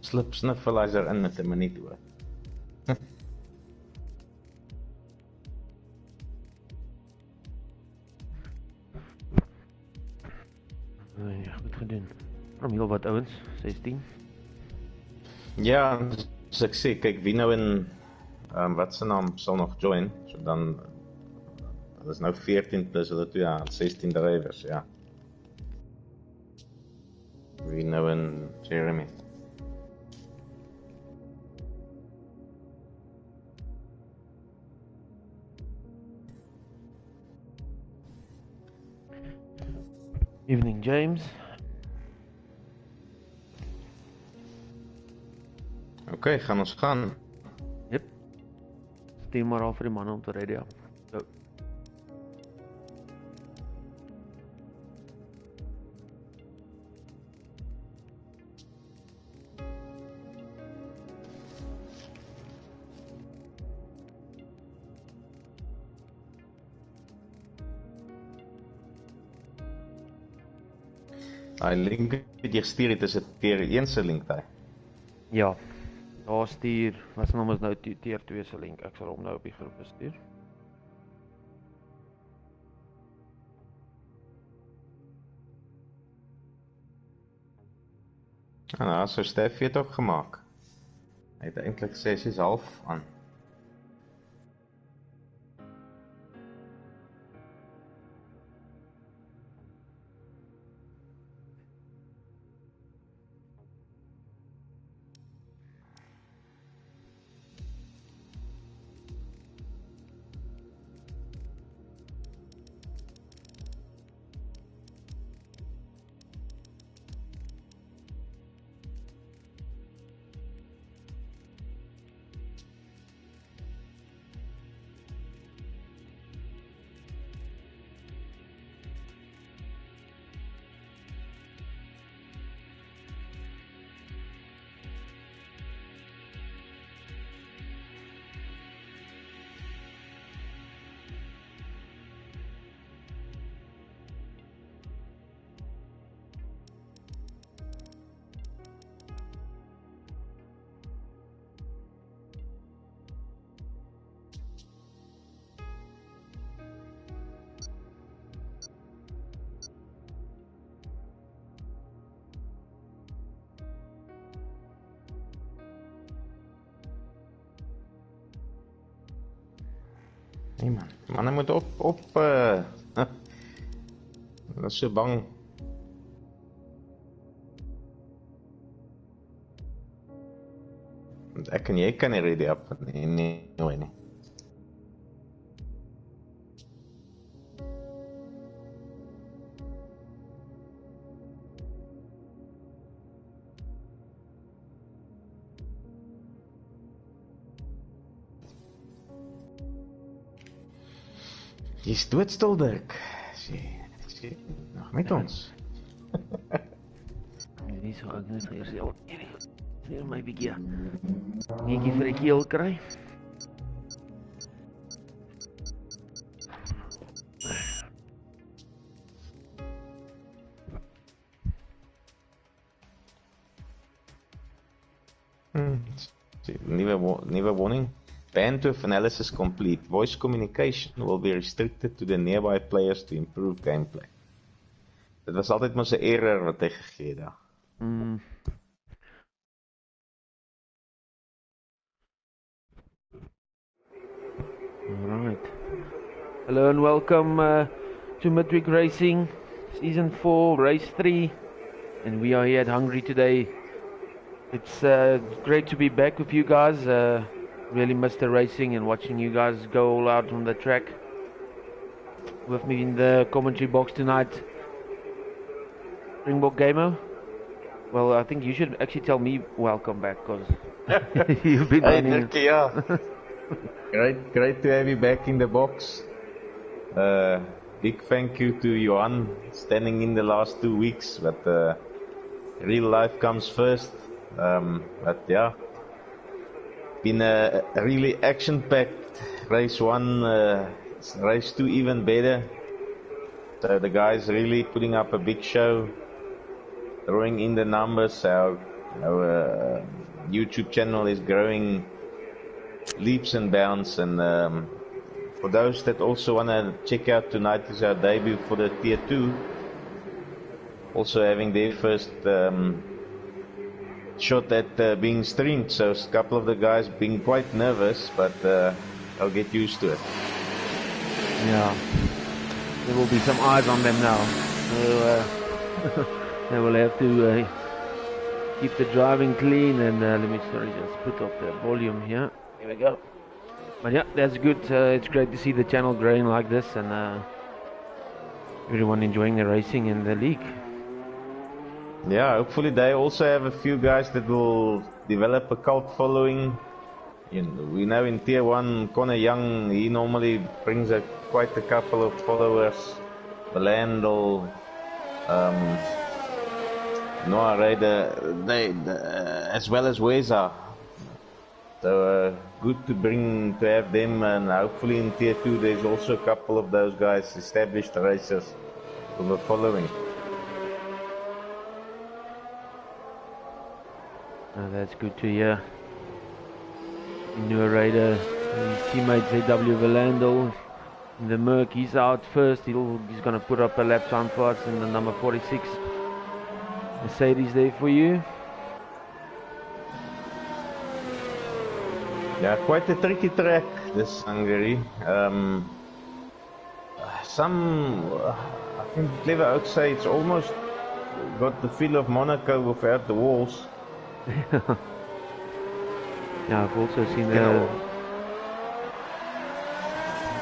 Slip snuffleizer in met 'n minuut oor. Ja, goed gedoen. Van heel wat ouens, 16. Ja, soos ek sê, kyk wie nou in wat se naam sal nog join, so dan dat is nou 14 plus hulle toe, ja, 16 drywers, ja. Wie nou in Jeremy. Evening James. Oké, gaan ons gaan. Yep. Stuur maar al vir die manne om te ry, ja. Go. Die link wat jy gestuur het, is het tier 1 se link daar. Ja. Daar stuur, wat se naam is nou tier 2 se link. Ek sal hom nou op die groep stuur. En nou, so Stef het ook gemaak. Hy het eintlik 6:30 aan. Nee man, manne moet op dat is so bang. Want ek en jy kan nie ready op nee. Jy is doodstil, Dirk. Sê nog met ons. Nee, so ek net eers hier my bietjie. Netjie vir die keel kry. Nieuwe warning. Bandwidth analysis complete. Voice communication will be restricted to the nearby players to improve gameplay. Dit was altyd maar 'n error wat hy gegee het daar. Alright. Hello and welcome to Midweek Racing, Season 4, Race 3. And we are here at Hungary today. It's great to be back with you guys. Really missed the racing and watching you guys go all out on the track. With me in the commentary box tonight, SpringbokGamer. Well, I think you should actually tell me welcome back, because you've been running. Hey, yeah. Great to have you back in the box. Big thank you to Johan standing in the last 2 weeks, but real life comes first. But yeah, been a really action-packed race 1, race 2 even better. So the guys really putting up a big show, throwing in the numbers. So our YouTube channel is growing leaps and bounds, and for those that also want to check out, tonight is our debut for the Tier 2, also having their first shot at being streamed, so a couple of the guys being quite nervous, but I'll get used to it. Yeah, there will be some eyes on them now, so they will have to keep the driving clean, and let me just put off the volume here. Here we go. But yeah, that's good. It's great to see the channel growing like this, and everyone enjoying the racing in the league. Yeah, hopefully they also have a few guys that will develop a cult following. You know, we know in Tier 1, Connor Young, he normally brings quite a couple of followers. Belandel, Noah Raider, as well as Weza. So good to have them, and hopefully in Tier 2 there's also a couple of those guys, established racers, with a following. Oh, that's good to hear. Noah Raider, his teammate ZW Belandel, in the Merc, he's out first. He's going to put up a lap time for us in the number 46. Mercedes there for you. Yeah, quite a tricky track, this Hungary. I think Clever Oak say it's almost got the feel of Monaco without the walls. Yeah, I've also seen the...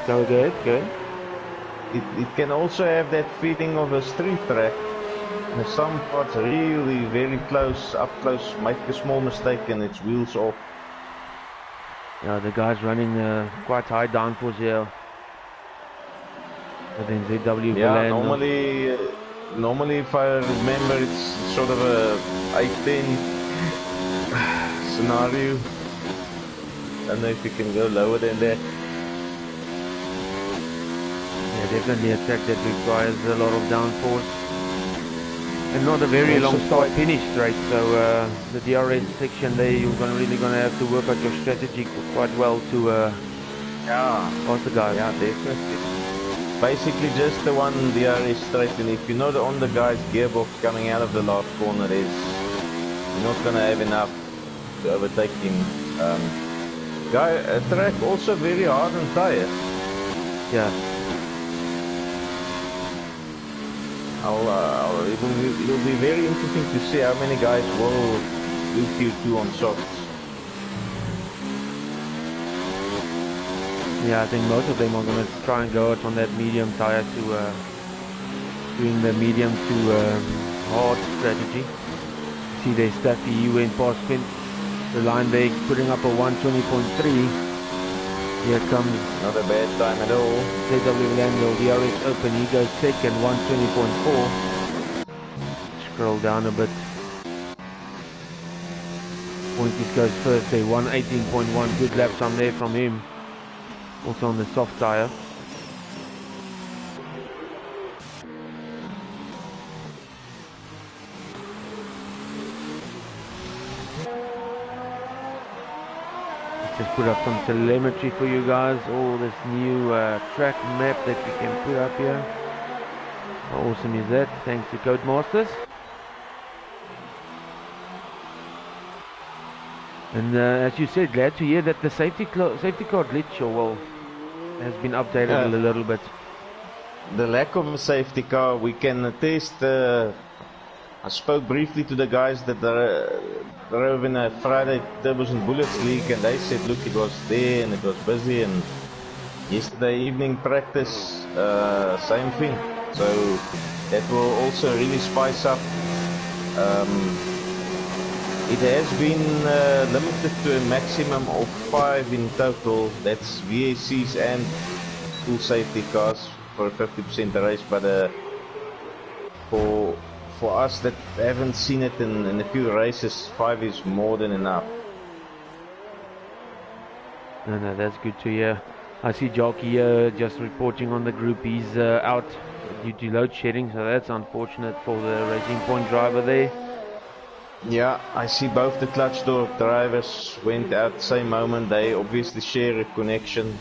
Go ahead. It can also have that feeling of a street track. And some parts really very close, up close, make a small mistake and its wheels off. Yeah, the guy's running quite high downforce here. But then ZW yeah, normally if I remember, it's sort of a 8-10 scenario. I don't know if you can go lower than that. Yeah, definitely a track that requires a lot of downforce. And not a very long start finish straight, so the DRS section there, you're really going to have to work out your strategy quite well to pass the guys. Yeah, definitely. Basically just the one DRS straight, and if you're not on the guy's gearbox coming out of the last corner, you're not going to have enough to overtake him. Track also very hard on tires. Yeah. It'll be very interesting to see how many guys will do Q2 on softs. Yeah, I think most of them are going to try and go out on that medium tire to doing the medium to hard strategy. See there, Staffy, he went past the line there, putting up a 120.3. Here comes not a bad time at all. ZW Landel, DRS open, he goes second, 120.4. Scroll down a bit. Pointies goes first there, 118.1. Good lap time there from him. Also on the soft tire. Just put up some telemetry for you guys, all this new track map that we can put up here. How awesome is that? Thanks to Codemasters. And as you said, glad to hear that the safety car glitch has been updated a little bit. The lack of a safety car, we can test. I spoke briefly to the guys that drove in a Friday Turbos and Bullets League, and they said, look, it was there and it was busy, and yesterday evening practice, same thing. So that will also really spice up. It has been limited to a maximum of 5 in total. That's VACs and full safety cars for a 50% race, but for us that haven't seen it in a few races, 5 is more than enough. No, that's good to hear. I see Jockey here just reporting on the group. He's out due to load shedding, so that's unfortunate for the Racing Point driver there. Yeah, I see both the clutch door drivers went out the same moment. They obviously share a connection.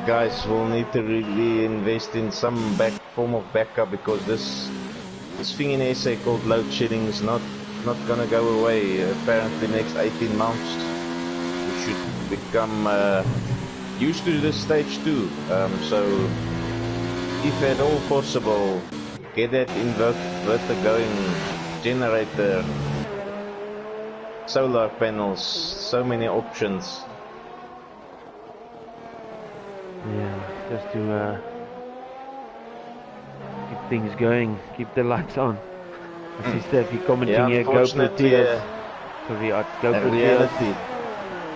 Guys will need to really invest in some form of backup, because this thing in SA called load shedding is not gonna go away. Apparently next 18 months we should become used to this stage too. So if at all possible, get that inverter going, generator, solar panels, so many options. Yeah, just to keep things going, keep the lights on. I see Steffi commenting here, GoPro tears. Sorry, GoPro reality.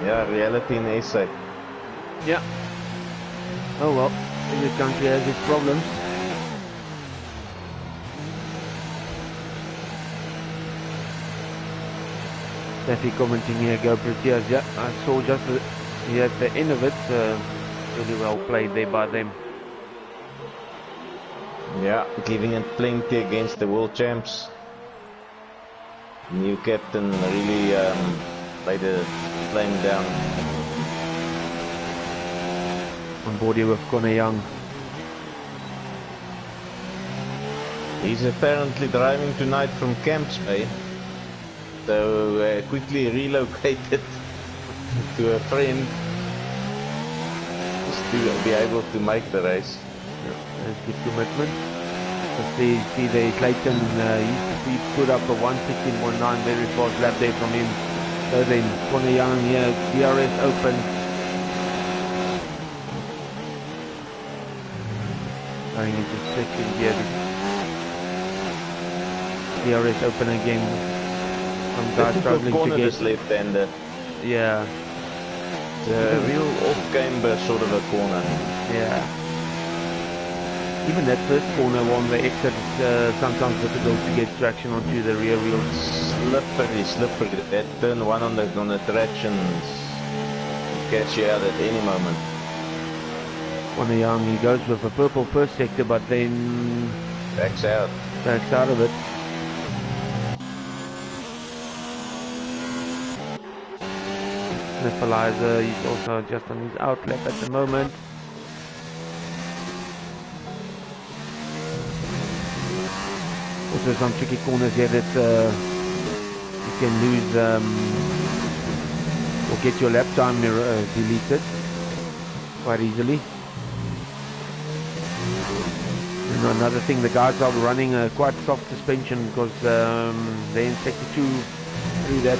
Yeah, reality in SA. Yeah. Oh well, every country has its problems. Steffi commenting here, GoPro tears. Yeah, I saw just here at the end of it. Really well played there by them. Yeah, giving it plenty against the world champs. New captain really laid the flame down. On board here with Connor Young. He's apparently driving tonight from Camps Bay, so quickly relocated to a friend just to be able to make the race. Yeah, that's good commitment. See there, Claasen, he put up a 1:16.9, very fast lap there from him. So then, Connor Young here, DRS open. Going into second gear. DRS open again. Some guys struggling to get this left-hander. Yeah. The real off-camber sort of a corner. Yeah. Even that first corner on the exit, sometimes difficult to get traction onto the rear wheels. Slippery. That turn one on the tractions catch you out at any moment. Connor Young, he goes with a purple first sector, but then backs out of it. Sniffalizer, he's also just on his outlap at the moment. Also some tricky corners here that you can lose or get your lap time deleted quite easily. And another thing, the guys are running a quite soft suspension because they're in sector 2 through that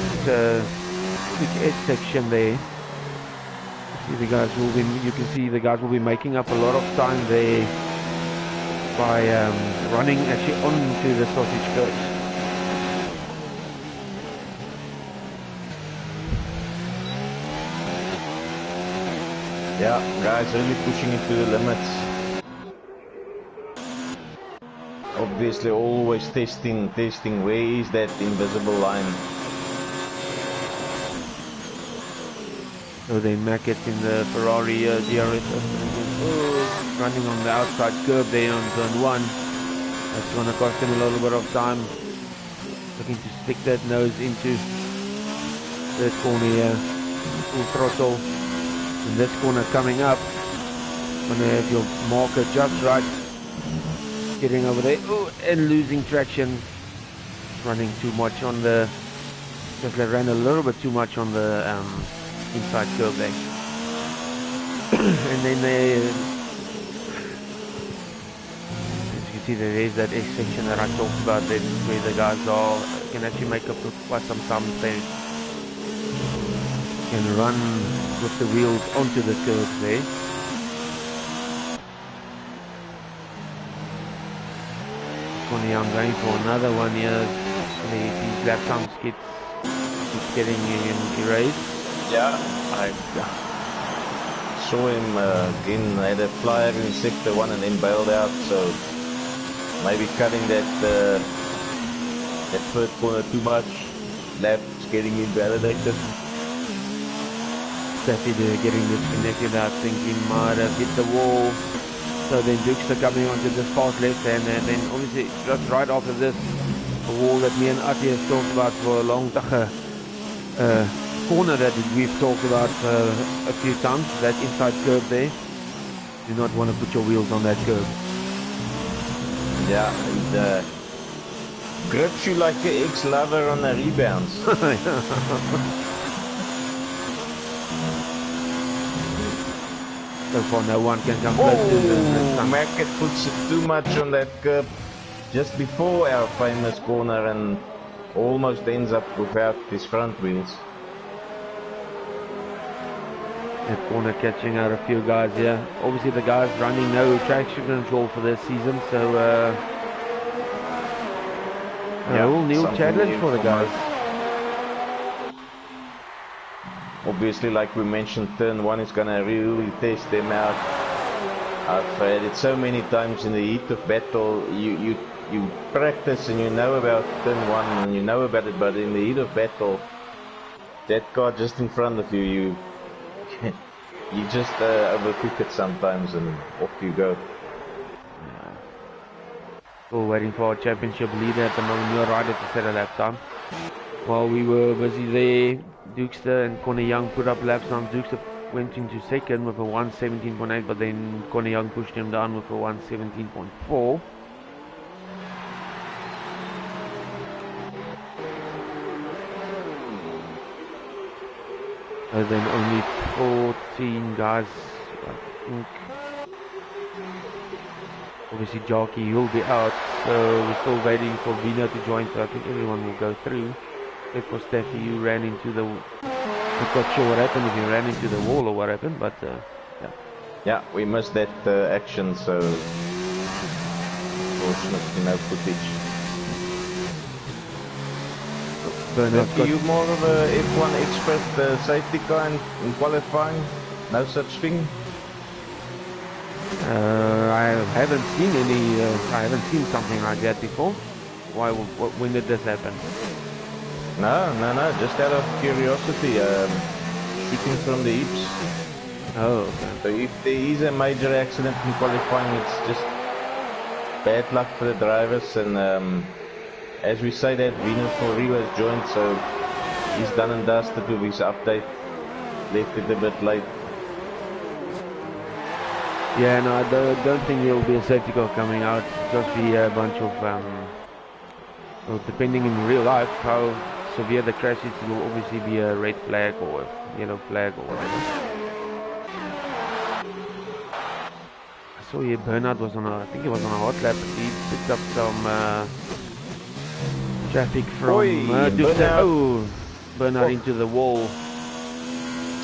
quick edge section there. You can see the guys will be making up a lot of time there by running actually onto the sausage curves. Yeah, guys really pushing it to the limits. Obviously always testing where is that invisible line. So then Mac gets in the Ferrari DRS running on the outside curve there on turn 1. That's going to cost him a little bit of time. Looking to stick that nose into that corner here. Full throttle. And this corner coming up. Going to have your marker just right. Getting over there. Ooh, and losing traction. Running too much on the... Just ran a little bit too much on the... inside curve there. And then as you can see there is that S section that I talked about, that's where the guys can actually make up quite some time there. Can run with the wheels onto the curves there. Connor Young going for another one here. These lap times keeps getting erased. Yeah, I saw him again, had a flyer in sector 1 and then bailed out, so maybe cutting that third corner too much, laps getting invalidated. Steffi getting disconnected, I think he might have hit the wall. So then Dirk coming onto this fast left hand, and then obviously just right after this, a wall that me and Attie have talked about for a long time. Corner that we've talked about a few times, that inside curve there. Do not want to put your wheels on that curve. Yeah, it grips you like an ex-lover on the rebounds. So far no one can come close to the Mackett puts it too much on that curb just before our famous corner and almost ends up without his front wheels. That corner catching out a few guys here. Obviously the guys running no traction control for this season, so a whole new challenge for the guys. Obviously, like we mentioned, turn 1 is gonna really test them out. I've had it so many times in the heat of battle. You practice and you know about turn 1 and you know about it, but in the heat of battle, that car just in front of you, you just overcook it sometimes and off you go. Still waiting for our championship leader at the moment. You're right at the set of lap time. While we were busy there, Dukester and Conor Young put up laps. Now Dukester went into second with a 1:17.8, but then Conor Young pushed him down with a 1:17.4. And then only 14 guys, I think. Obviously Jockey will be out, so we're still waiting for Vina to join, so I think everyone will go through. Except for Steffi, you ran into the... I'm not sure what happened, if you ran into the wall or what happened, but yeah. Yeah, we missed that action, so unfortunately no footage. Are you more of a F1 expert safety car in qualifying? No such thing? I haven't seen any. I haven't seen something like that before. Why? When did this happen? No. Just out of curiosity, shooting from the hips. Oh, okay. So if there is a major accident in qualifying, it's just bad luck for the drivers. And as we say, that Vino for Rio has joined, so he's done and dusted with his update. Left it a bit late. Yeah, no, I don't think there will be a safety car coming out. It'll just be a bunch of, well, depending in real life how severe the crash is, it will obviously be a red flag or a yellow flag or whatever. I saw here Bernard was on I think he was on a hot lap. He picked up some traffic from Bernard into the wall.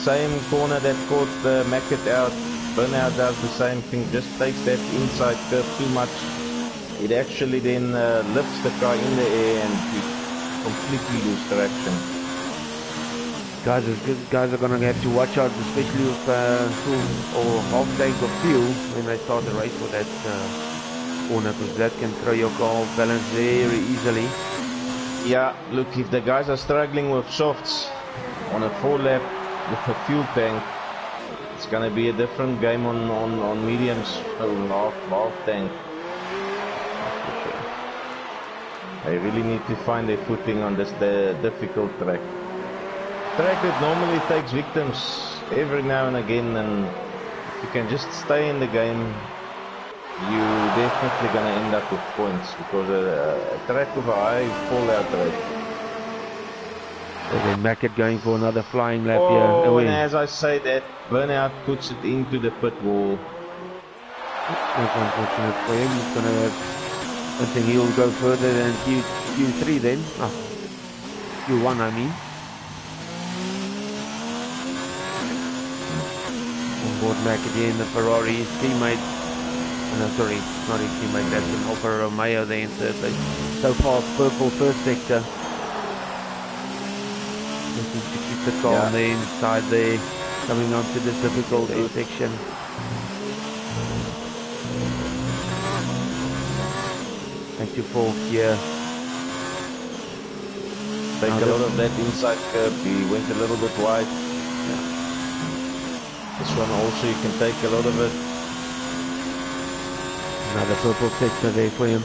Same corner that caught Mackett out. Bernard does the same thing, just takes that inside curve too much. It actually then lifts the car in the air and you completely lose traction. Guys are going to have to watch out, especially with full or half tank of fuel when they start the race for that corner, because that can throw your car off balance very easily. Yeah, look, if the guys are struggling with softs on a 4-lap with a fuel tank, it's gonna be a different game on mediums or half tank. They really need to find their footing on this difficult track. Track that normally takes victims every now and again, and if you can just stay in the game, you're definitely gonna end up with points, because a track with a high fallout rate. So then Mackett going for another flying lap here. Oh, and as I say that, Burnout puts it into the pit wall. That's unfortunate for him. He's going to have... I think he'll go further than Q3 then. Q1 I mean. On board Mackett here in the Ferrari. His teammate... No, sorry, not his teammate. That's an Alfa Romeo there in third place. So far, purple first sector. Looking to keep the car on the inside there, coming onto this difficult section. Back to fourth here. Take a lot of that inside curve, he went a little bit wide. Yeah. This one also you can take a lot of it. Another purple sector there for him.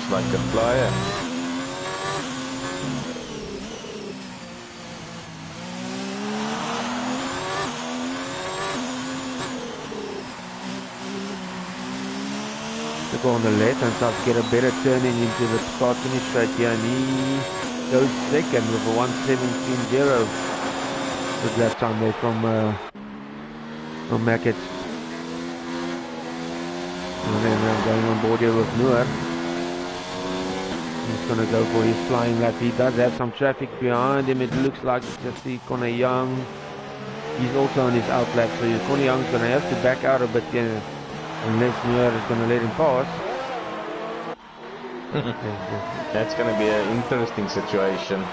looks like a flyer. To go on the left and start to get a better turning into the start finish straight here, and he goes second with a 1:17.0. Good lap time there from Mackett. And then I'm going on board here with Noor. He's going to go for his flying lap. He does have some traffic behind him. It looks like it's just the Connor Young. He's also on his out lap, so Connor Young's going to have to back out a bit here, unless Noor is going to let him pass. That's going to be an interesting situation.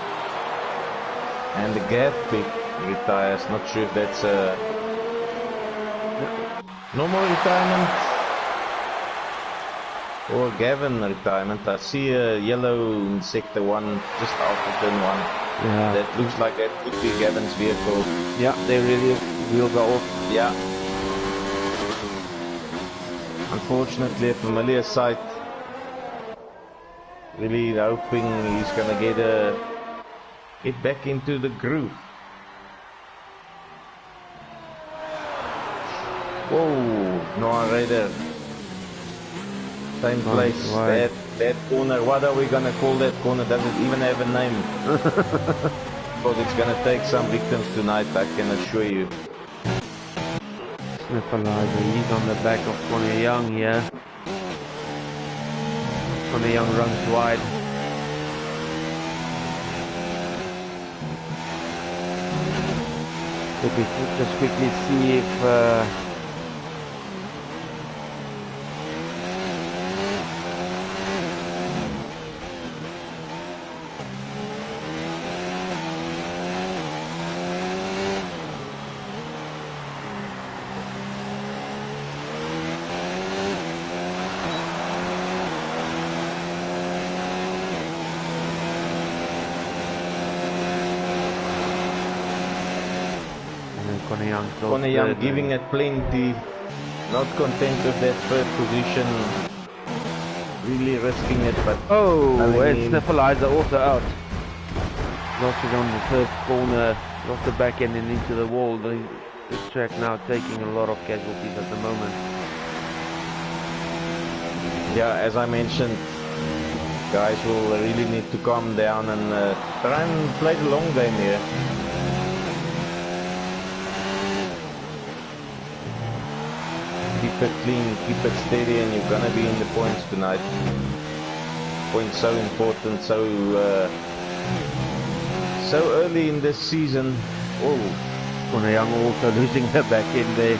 And the Gap pick retires. Not sure if that's a normal retirement or Gavin retirement. I see a yellow in sector 1 just after turn 1. Yeah. That looks like that could be Gavin's vehicle. Yeah, they really will go off. Yeah. Unfortunately, a familiar sight. Really hoping he's gonna get back into the groove. Whoa, Noah Raider. Same place. That corner. What are we gonna call that corner? Does it even have a name? Because it's gonna take some victims tonight, I can assure you. Sniffalizer, he's on the back of Connor Young here. Connor Young runs wide. Let me just quickly see if Connor Young giving it plenty, not content with that third position, really risking it, but it's Sniffalizer also out. Lost it on the first corner, lost the back end and into the wall. This track now taking a lot of casualties at the moment. Yeah, as I mentioned, guys will really need to calm down and try and play the long game here. Keep it clean, keep it steady, and you're gonna be in the points tonight. Points so important, so early in this season. Oh, Connor Young also losing the back end there.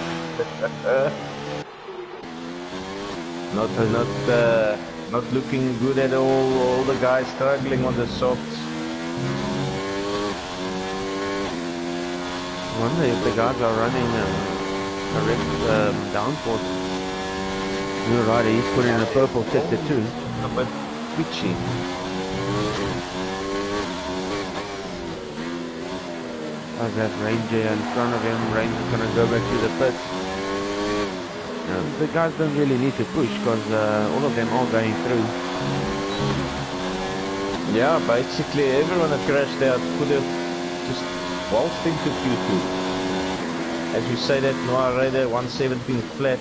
Not looking good at all. All the guys struggling on the softs. I wonder if the guys are running direct downforce. You're right, he's put in a purple sector too. But twitchy. Does that Ranger in front of him. Ranger's gonna go back to the pits. The guys don't really need to push because all of them are going through. Yeah, basically everyone that crashed out could have just waltzed into Q2. As you say that, Noah Raider 117 flat.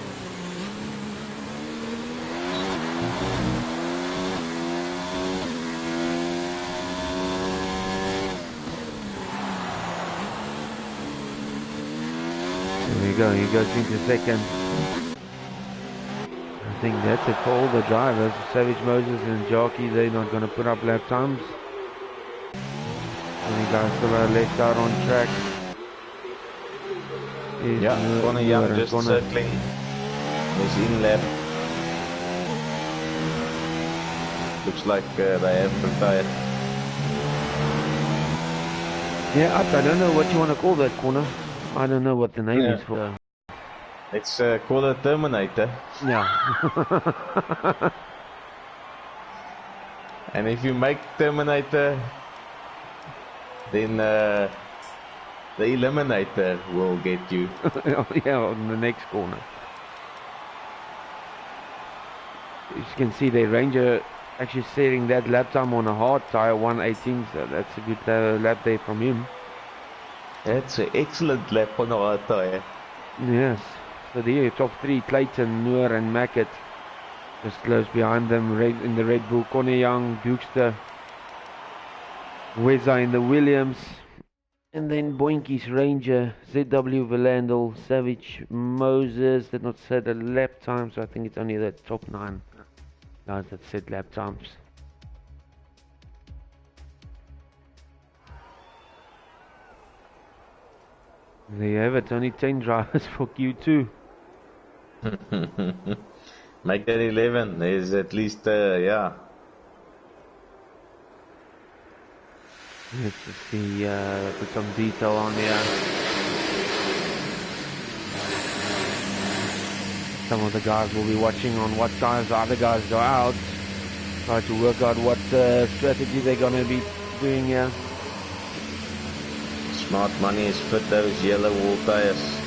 There we go, he goes into second. I think that's it for all the drivers. Savage Moses and Jockey, they're not going to put up lap times. And you guys still are left out on track. Yeah, Connor Young just circling his in lap. Looks like they have retired. Yeah, I don't know what you want to call that corner. I don't know what the name is for. Let's call it Terminator. Yeah. And if you make Terminator, then the Eliminator will get you. Yeah, on the next corner. As you can see there, Ranger actually setting that lap time on a hard tyre, 1:18. So that's a good lap day from him. That's an excellent lap on the hard tyre. Yes. So there, top three: Claasen, Noor, and Mackett. Just close behind them in the Red Bull. Conor Young, Dukester, Weza in the Williams. And then Boinkies, Ranger, ZW, Valandel, Savage, Moses. Did not set a lap time, so I think it's only the top 9 guys that set lap times. There you have it, only 10 drivers for Q2. Make that 11, there's at least, yeah. Let's just see, put some detail on here. Some of the guys will be watching on what times the other guys go out. Try to work out what strategy they're going to be doing here. Smart money is fit those yellow wall tires.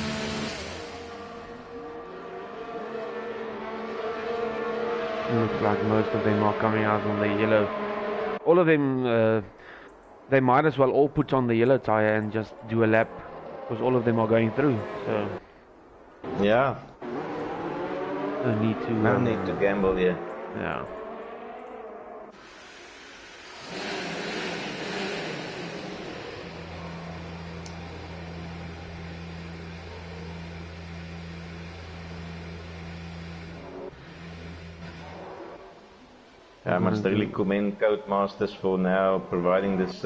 Looks like most of them are coming out on the yellow. All of them, they might as well all put on the yellow tire and just do a lap, because all of them are going through. So yeah, no need to gamble here. Yeah. I must really commend Codemasters for now providing this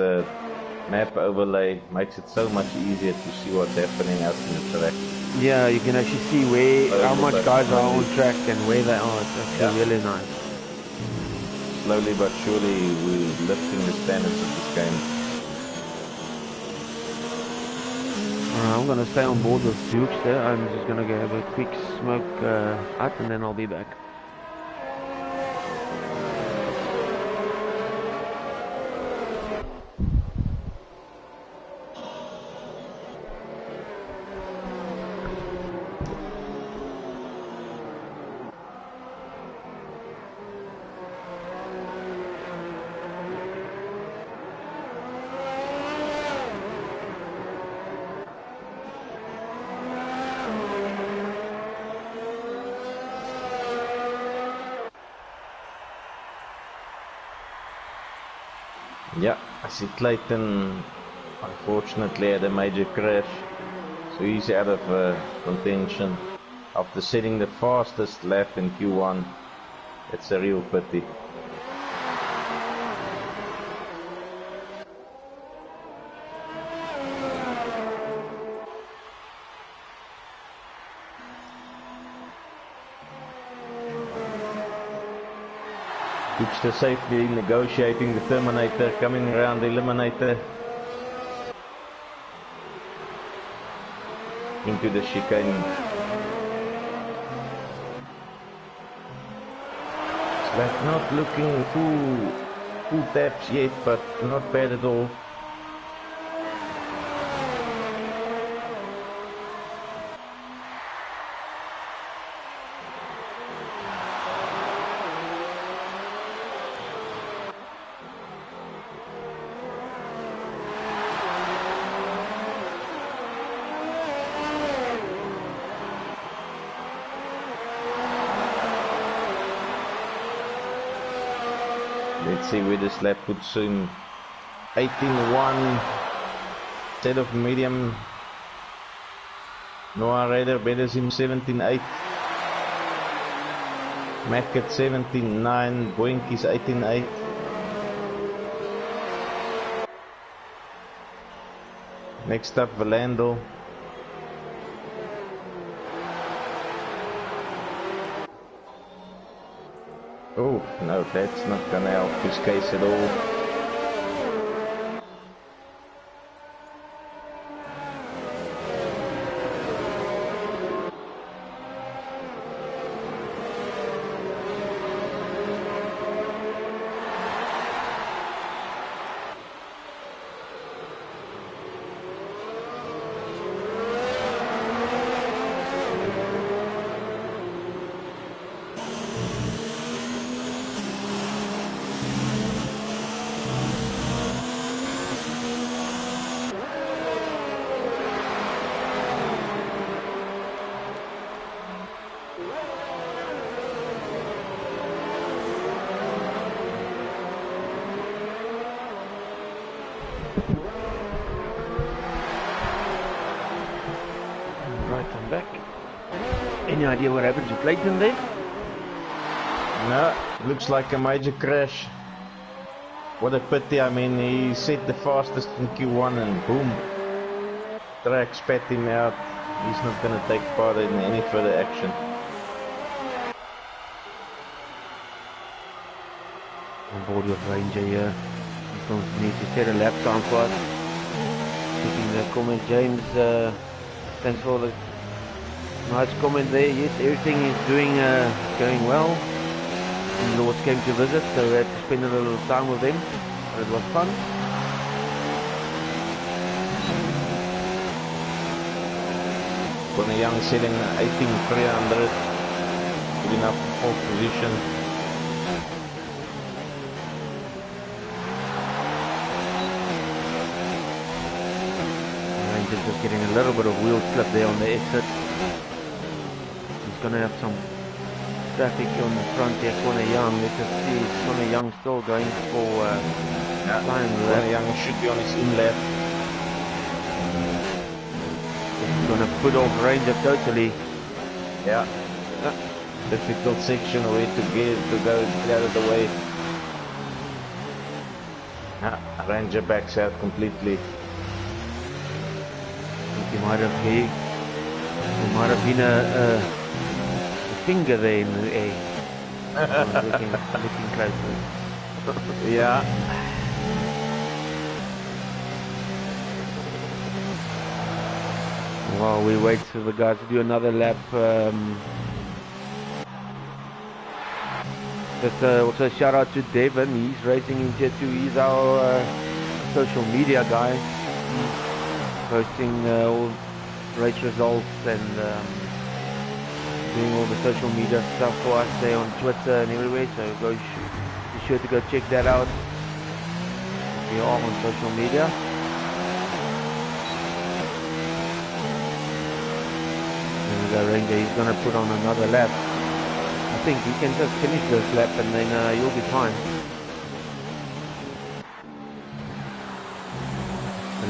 map overlay. Makes it so much easier to see what's happening out in the track. Yeah, you can actually see how much guys are on track and where they are. It's actually really nice. Slowly but surely we're lifting the standards of this game. I'm going to stay on board with Dukes there. I'm just going to go have a quick smoke out and then I'll be back. Yeah, I see Clayton unfortunately had a major crash, so he's out of contention after setting the fastest lap in Q1. It's a real pity. Dukester safely negotiating the Terminator, coming around the Eliminator into the chicane. It's like not looking full taps yet, but not bad at all. Let's see where this lap puts him. 18-1 instead of medium. Noah Raider betters him 17-8. Mac at 17-9. Boink is 18-8. Next up, Valandel. Oh, no, that's not gonna help his case at all. Any idea what happened to Claasen there? No, looks like a major crash. What a pity. I mean, he set the fastest in Q1 and boom, track spat him out. He's not going to take part in any further action. On board with Ranger here. He's going to need to set a lap time for us. Checking the comment. James, thanks for the nice comment there. Yes, everything is going well. In-laws came to visit, so we had to spend a little time with them. But it was fun. Conor Young sitting 18,300, good enough for pole position. Rangers just getting a little bit of wheel slip there on the exit. He's going to have some traffic on the front here. Conor Young, let's just see, Conor Young still going for time. Conor Young should be on his in lap. He's going to put off Ranger totally. Yeah. Difficult section where to get out of the way. Ranger backs out completely. I think he might have been a finger there in the air. looking closer. Yeah. While we wait for the guys to do another lap, just also shout out to Devin. He's racing in Tier 2. He's our social media guy. Posting all race results and doing all the social media stuff for us there on Twitter and everywhere, so be sure to go check that out if you are on social media. There we go, Ranger, he's going to put on another lap. I think he can just finish this lap and then you'll be fine.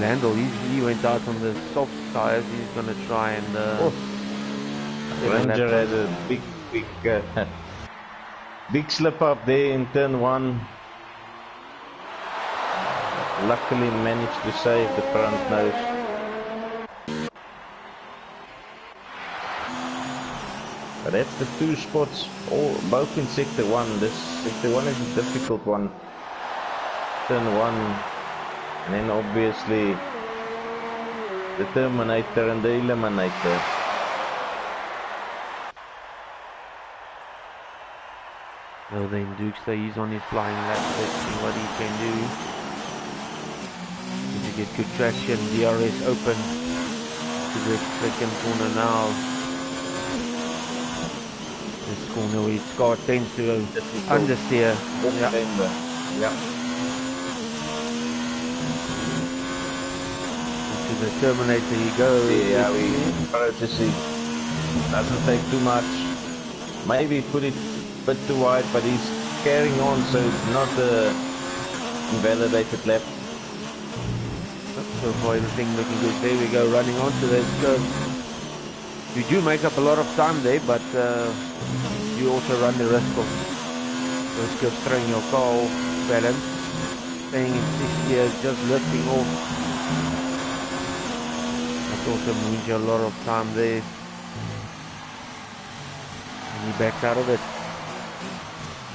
Landel, he went out on the soft tires. He's going to try and Ranger had a big slip up there in turn 1. Luckily managed to save the front nose. But that's the 2 spots, both in sector 1. This sector 1 is a difficult one. Turn 1, and then obviously the Terminator and the Eliminator. Well then, Duke stays on his flying lap. Let's see what he can do. Need to get good traction. DRS open to the second corner now. This corner where Scott tends to understeer. Yeah. To the Terminator he goes. Yeah, we processing. Doesn't take too much. Maybe put it a bit too wide, but he's carrying on, so it's not a invalidated lap. So far everything looking good. There we go, running onto this curve. You do make up a lot of time there, but you also run the risk of throwing your car off balance. Staying in 6th gear, just lifting off. That also means you a lot of time there. And he backs out of it.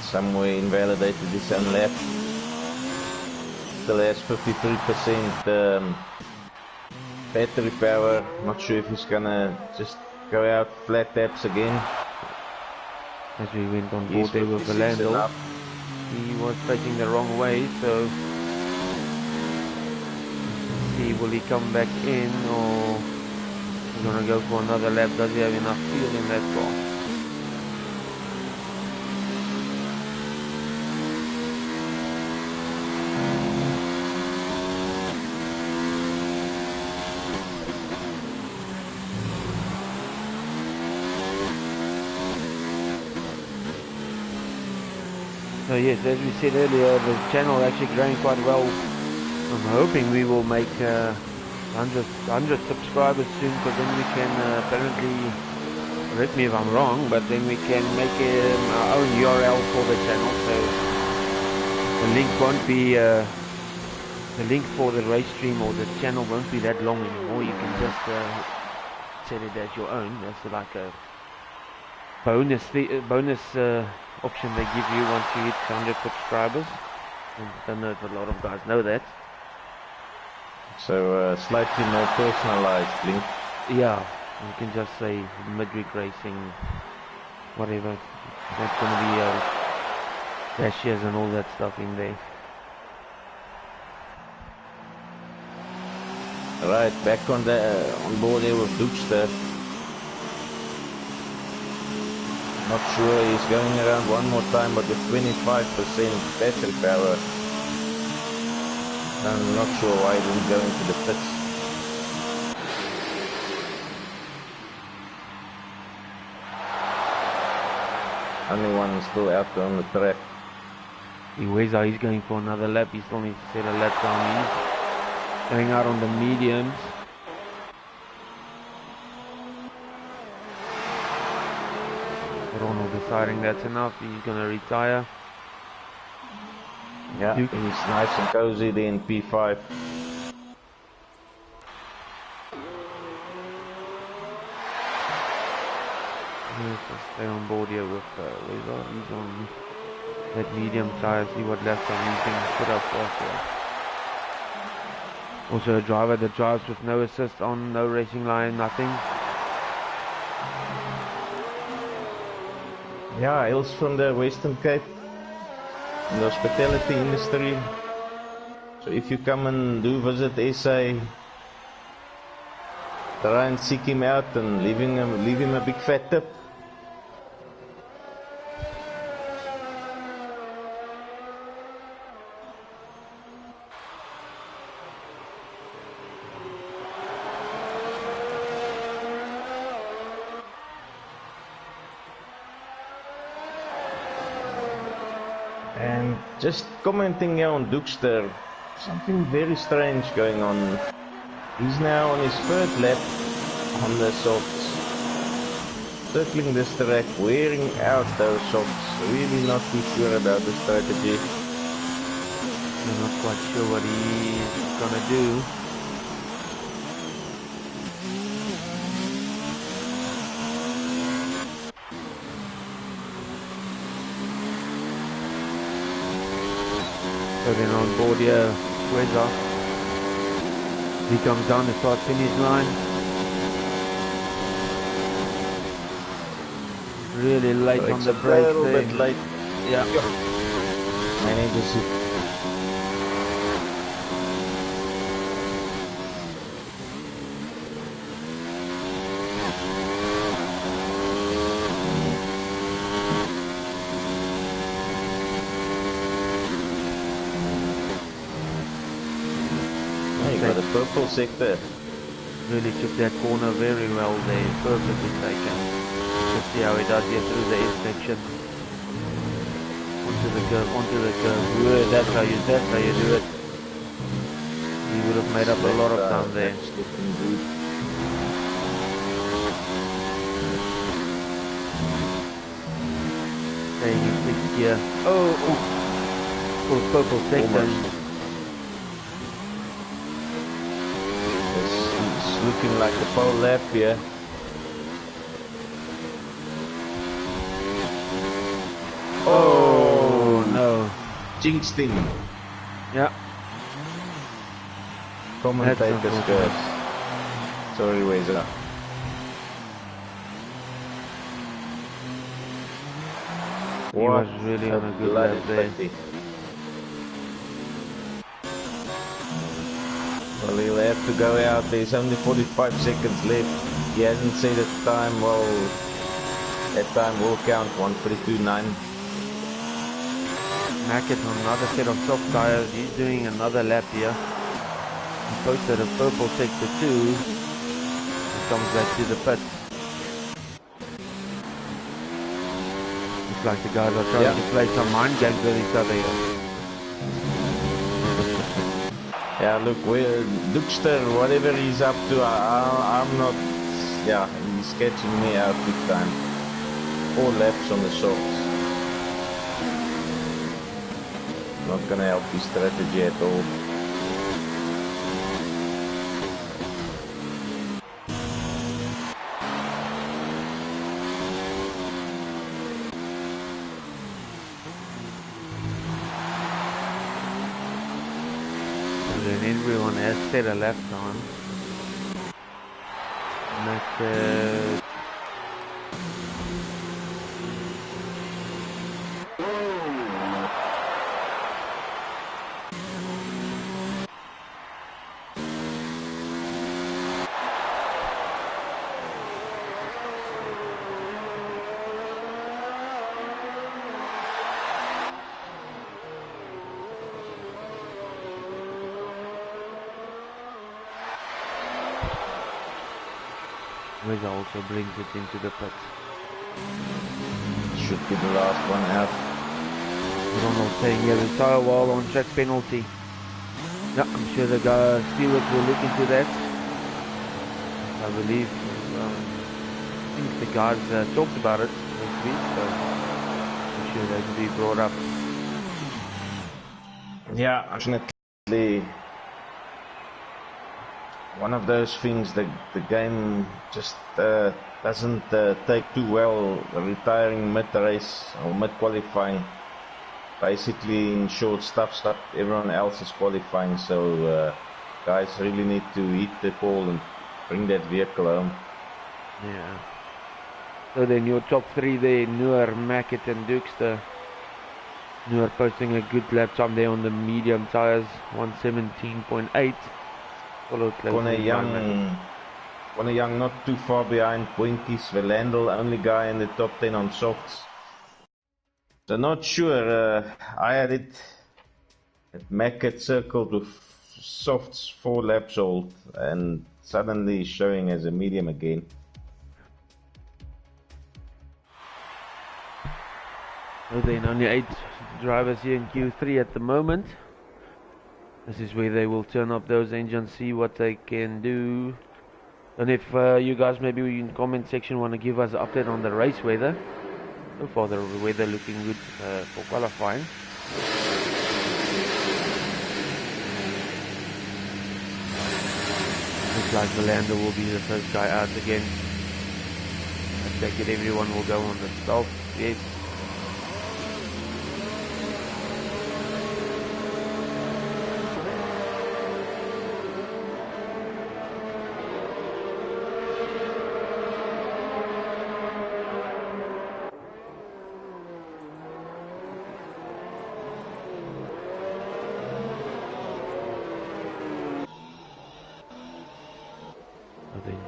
Somewhere invalidated his own lap. Still has 53% battery power. Not sure if he's gonna just go out flat taps again. As we went on board there with Landel, he was facing the wrong way, so let's see, will he come back in or he's gonna go for another lap? Does he have enough fuel in that car? So yes, as we said earlier, the channel actually growing quite well. I'm hoping we will make 100 subscribers soon, because then we can apparently correct me if I'm wrong, but then we can make our own URL for the channel, so the link won't be, the link for the race stream or the channel won't be that long anymore. You can just set it as your own. That's like a bonus option they give you once you hit 100 subscribers. I don't know if a lot of guys know that. So slightly more personalized link. Yeah, you can just say Midweek Racing, whatever. That's going to be dashes and all that stuff in there. Right, back on board here with Dookster. Not sure, he's going around one more time, but with 25% battery power. I'm not sure why he didn't go into the pits. Only one still out there on the track. He's going for another lap. He still needs to set a lap time. He's going out on the mediums. Ronald deciding that's enough. He's going to retire. Yeah, Duke. He's nice and cozy there in P5. Let's stay on board here with Weber. He's on that medium tire. See what lap time he can put up after. Also a driver that drives with no assist on, no racing line, nothing. Yeah, hails from the Western Cape, in the hospitality industry. So if you come and do visit SA, try and seek him out and leave him a big fat tip. And just commenting here on Dookster, something very strange going on. He's now on his third lap on the softs, circling this track, wearing out those softs. Really not too sure about the strategy. I'm not quite sure what he's gonna do. So then on board here, Weber. He comes down the start finish line. Really late on the brakes there. A little bit late. Yeah. Manages it. The purple sector. Really took that corner very well there, perfectly taken. Just see how he does here through the inspection. Onto the curve. Yeah, that's how you do it. He would have made up a lot of time there. Staying in sixth gear. Oh, purple sector. Looking like a pole lap here. Oh no. Jinxed him. Yeah. Commentator's curse. Sorry, Wezer. He was really on a good lap there. Well, he'll have to go out. There's only 45 seconds left. He hasn't set a time. Well, that time will count. 1:32.9. Mackett on another set of soft tires. He's doing another lap here. He posted a purple sector 2. He comes back to the pit. Looks like the guys are trying to play some mind games with each other here. Yeah, look, Dookster, whatever he's up to, I'm not yeah, he's catching me out big time. 4 laps on the softs. Not gonna help his strategy at all. And then everyone has set a lap time. And that's Weza also brings it into the pits. Should be the last one out. Ronald saying he has a tire while on track penalty. Yeah, I'm sure the guy stewards will look into that. I believe I think the guys talked about it this week, so I'm sure that will be brought up. Yeah, unfortunately, one of those things the game just doesn't take too well, retiring mid-race or mid-qualifying. Basically in stuff everyone else is qualifying, so guys really need to hit the pole and bring that vehicle home. Yeah. So then your top three there, Noor, Mackett and Dukester. Noor posting a good lap time there on the medium tyres, 117.8. Followed closely by Mackett. Conor Young not too far behind Boinkies, Velandel, only guy in the top 10 on softs. So not sure, I had it at Mackett circled with softs 4 laps old and suddenly showing as a medium again. So then only 8 drivers here in Q3 at the moment. This is where they will turn up those engines, see what they can do. And if you guys maybe in the comment section want to give us an update on the race weather. So far the weather looking good for qualifying. Looks like Velandel will be the first guy out again. I take it everyone will go on the stop. Yes.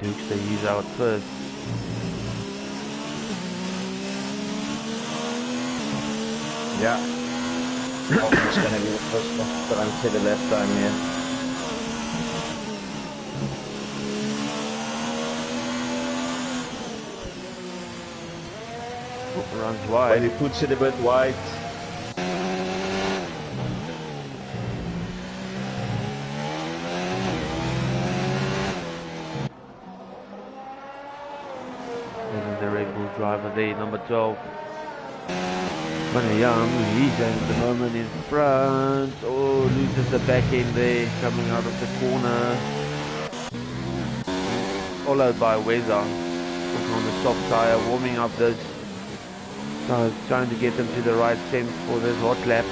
Dukes, they use out first. Yeah. Almost gonna be the first one to run to the left time here. Runs wide. But he puts it a bit wide. Driver there, number 12. Conor Young, he's at the moment in front. Oh, loses the back end there, coming out of the corner. Followed by Weza, on the soft tyre, warming up those. Trying to get them to the right sense for this hot lap.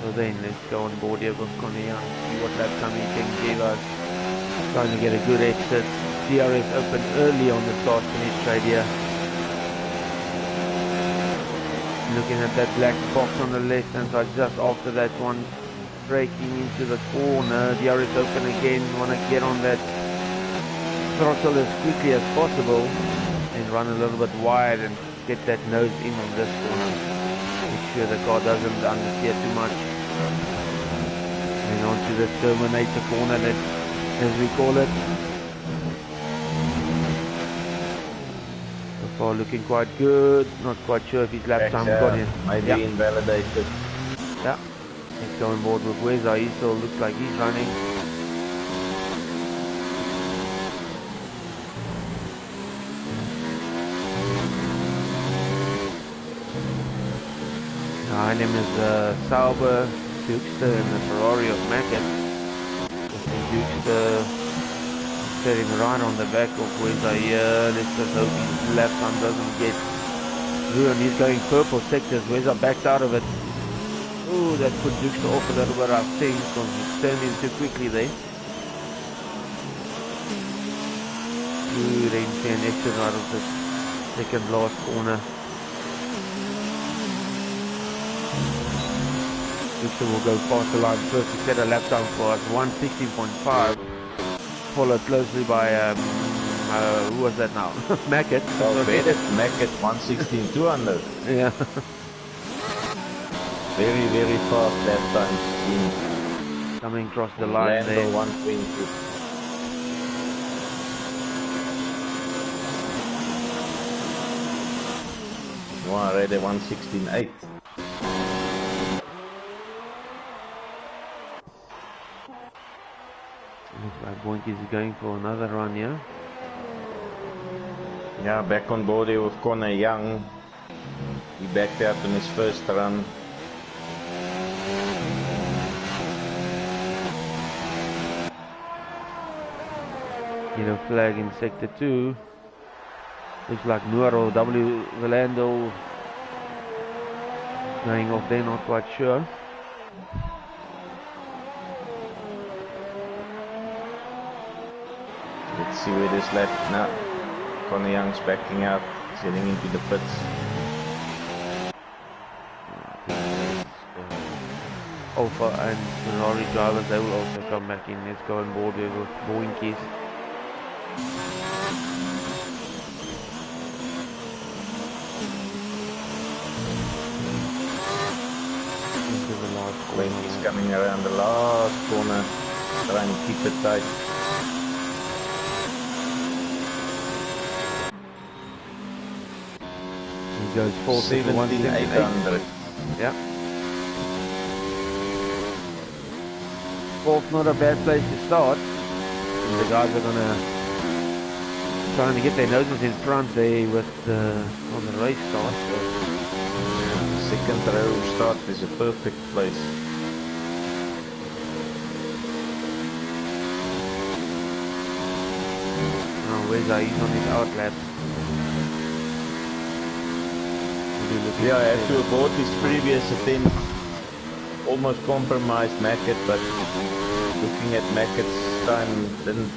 So then, let's go on board here with Conor Young, see what lap time he can give us. Trying to get a good exit. DRS open early on the start finish straight here. Looking at that black box on the left hand side just after that one. Braking into the corner. DRS open again. Want to get on that throttle as quickly as possible and run a little bit wide and get that nose in on this corner. Make sure the car doesn't understeer too much. And onto the Terminator corner, that, as we call it. So far looking quite good. Not quite sure if his lap time got in. Maybe invalidated. Yeah. Let's go on board with Weza. He still looks like he's running. Behind him is Sauber, Dukester, and the Ferrari of Mackett. Dukester sitting right on the back of Weza here. Let's just hope his lap time doesn't get ruined. He's going purple sectors. Weza backed out of it. Oh, that put Dukester off a little bit, I think, because he turned in too quickly there. Good entry and exit out of the second last corner. Dukester will go past the line first to set a lap time for us, 1:16.5, followed closely by, who was that now? Mackett. Oh, Mackett, 1:16.200. Yeah. Very, very fast lap times. Coming across the line there. 1:20. Already 1:16.8. Looks like Boinkies is going for another run here. Yeah, back on board here with Connor Young. He backed out on his first run. Yellow flag in sector 2. Looks like Noor or W. Valando going off there, not quite sure. Let's see where this lap now. Connor Young's backing out, heading into the pits. Alpha and Ferrari drivers, they will also come back in. Let's go on board with Boinkies. He's coming around the last corner, trying to keep it tight. He goes 17,800. Yeah. Fourth, not a bad place to start. And the guys are gonna trying to get their noses in front there with on the race start. So. Second row start is a perfect place. Oh, where's that? He's on his outlap. Yeah, after about his previous attempt, almost compromised Mackett, but looking at Mackett's time didn't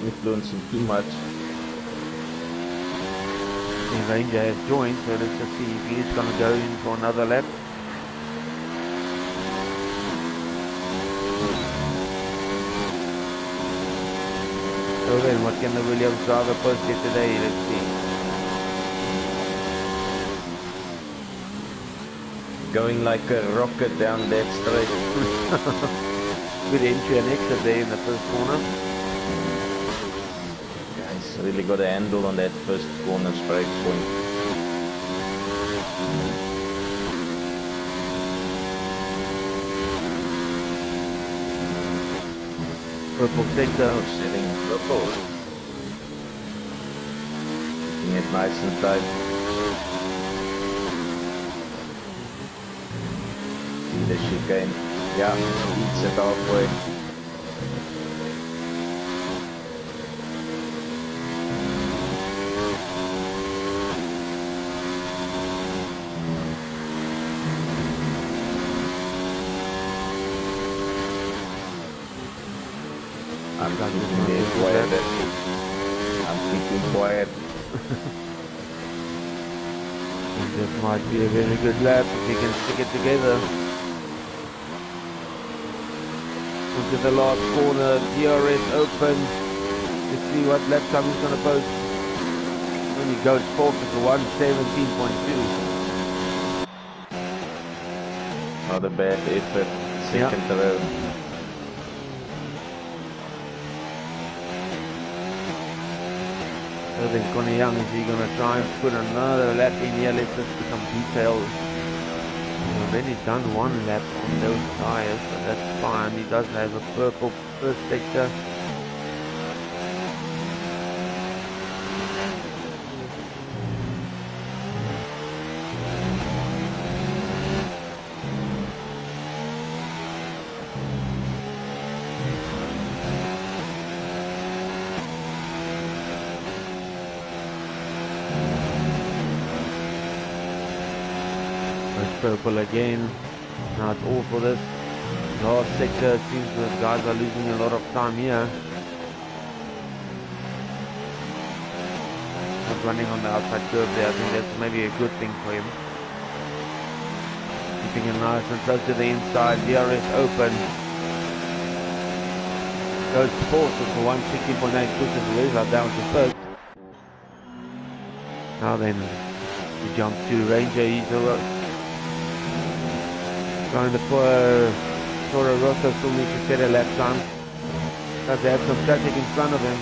influence him too much. The Ranger has joined, so let's just see if he's going to go in for another lap. So then, what can the Williams driver post here today? Let's see. Going like a rocket down that straight. Good entry and exit there in the first corner. Guys, really got a handle on that first corner straight point. Purple sector. Setting purple. Keeping it nice and tight. See the chicane. Yeah, eats it halfway. I'm keeping quiet. I'm keeping quiet. This might be a very good lap if he can stick it together. Into the last corner, DRS open. Let's see what lap time he's going to post. When he goes fourth at 1:17.2. Not a bad effort. Second row. So then Connie Young, is he going to try and put another lap in here? Let's just become detailed. already done one lap on those tires, but that's fine. He does have a purple first sector. Purple again. Now it's all for this last sector. It seems the guys are losing a lot of time here. Not running on the outside curve there. I think that's maybe a good thing for him. Keeping him nice and close to the inside. DRS open. Goes fourth for 116.8. Pushes Weser down to first. Now then, we jump to Ranger. He's trying to Toro Rosso still needs to set a lap time. Does have some traffic in front of him.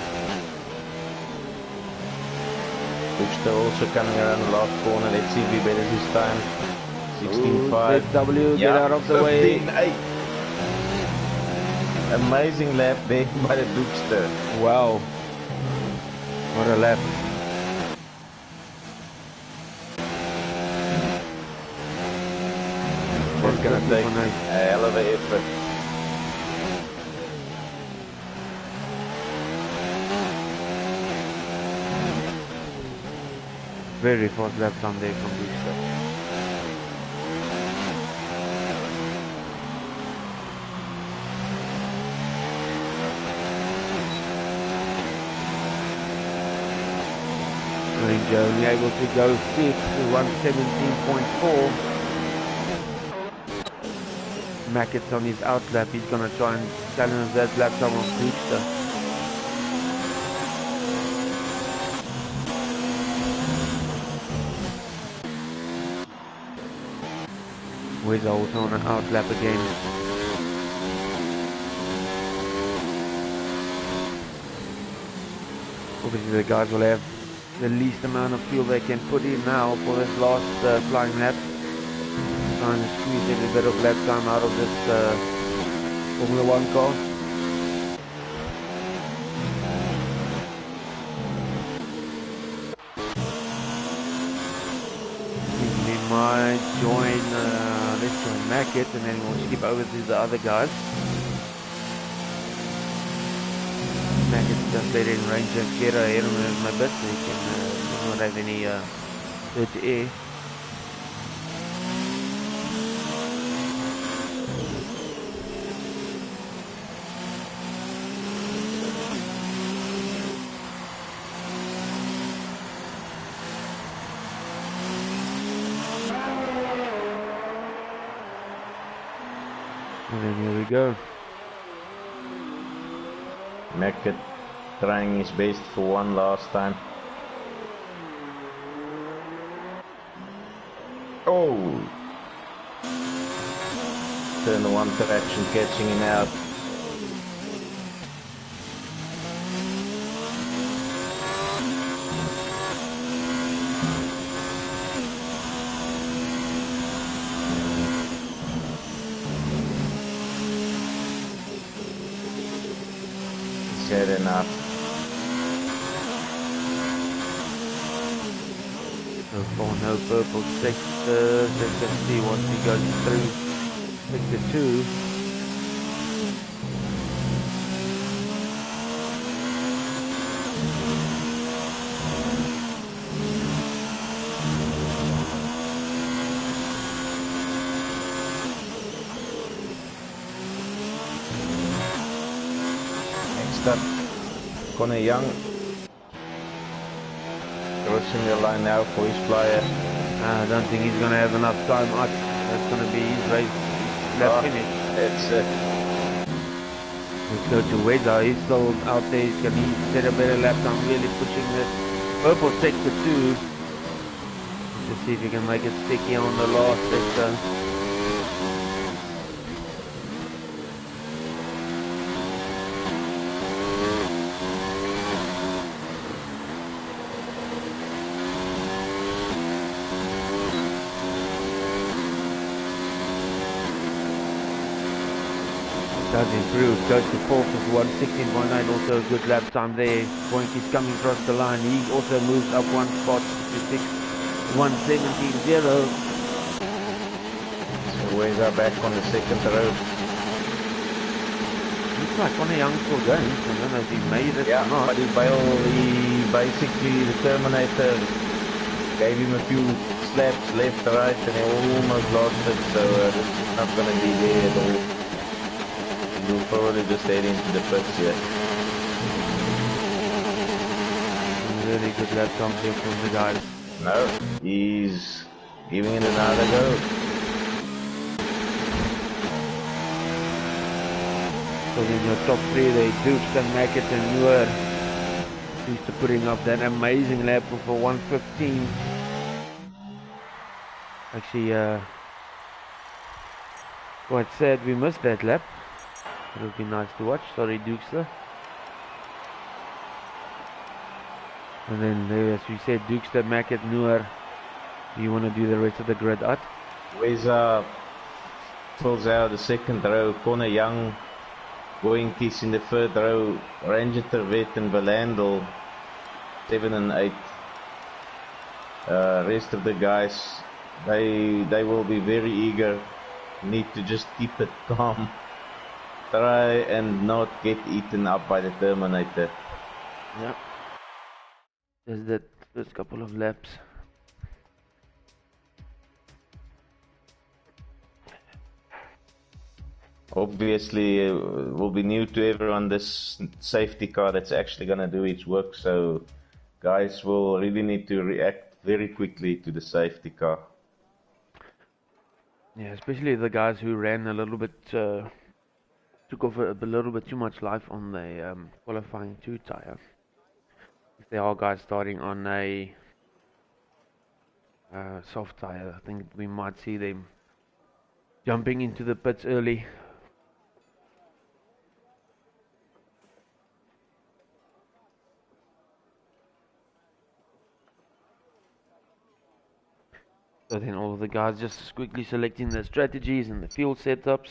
Buxter also coming around the last corner. Let's see if he better this time. 16.5. W, get out of the way. 15.8. Amazing lap there by the Buxter. Wow. What a lap. It's going to take a hell of an effort. Very fast lap time there from Buxter. Ranger only able to go 6 to 117.4. Mackett's on his out lap. He's going to try and challenge that lap time on Buxter. Weser also on an out lap again. Obviously the guys will have the least amount of fuel they can put in now for this last flying lap. Trying to squeeze every bit of lap time out of this Formula 1 car. He might join, let's join Mackett and then we'll skip over to the other guys. Mackett just let in Ranger get ahead of him a bit so he can not have any dirty air. And then here we go. Mackett trying his best for one last time. Oh! Turn one correction, catching him out. Good enough. So far no purple sector. Let's see once he goes through sector 2. Connor Young crossing the line now for his flyer. I don't think he's going to have enough time. That's going to be his race lap finish. That's it. Let's go to Weser. He's still out there. He's going to set a better lap time, really pushing this purple sector 2. Let's see if he can make it sticky on the last sector. Does improve, goes to fourth with 1:16.9, also a good lap time there. Boink is coming across the line, he also moves up one spot to 1:17.0. So Weza back on the second row. Looks like on a young still going, so I don't know if he made it or not. But he basically, the Terminator gave him a few slaps left, right, and he almost lost it, so this is not going to be there at all. He'll probably just head into the pits here. Really good lap time here from the guys. No, he's giving it another go. So in the top three, they Dirk and Mackett and Muir. Used to putting up that amazing lap for 1:15. Actually, quite sad we missed that lap. It would be nice to watch. Sorry, Dukester. And then there, as we said, Dukester, Mackett, Muir. Do you want to do the rest of the grid, At? Weza fills out the second row. Connor Young, Boinkies in the third row. Ranger Tervet and Valandel 7 and 8. Rest of the guys, they will be very eager. Need to just keep it calm. Try and not get eaten up by the Terminator. Yeah. Just that first couple of laps. Obviously, it will be new to everyone, this safety car that's actually going to do its work, so guys will really need to react very quickly to the safety car. Yeah, especially the guys who ran a little bit, took off a little bit too much life on the qualifying 2 tyre. If there are guys starting on a soft tyre, I think we might see them jumping into the pits early. So then all of the guys just quickly selecting the strategies and the fuel setups.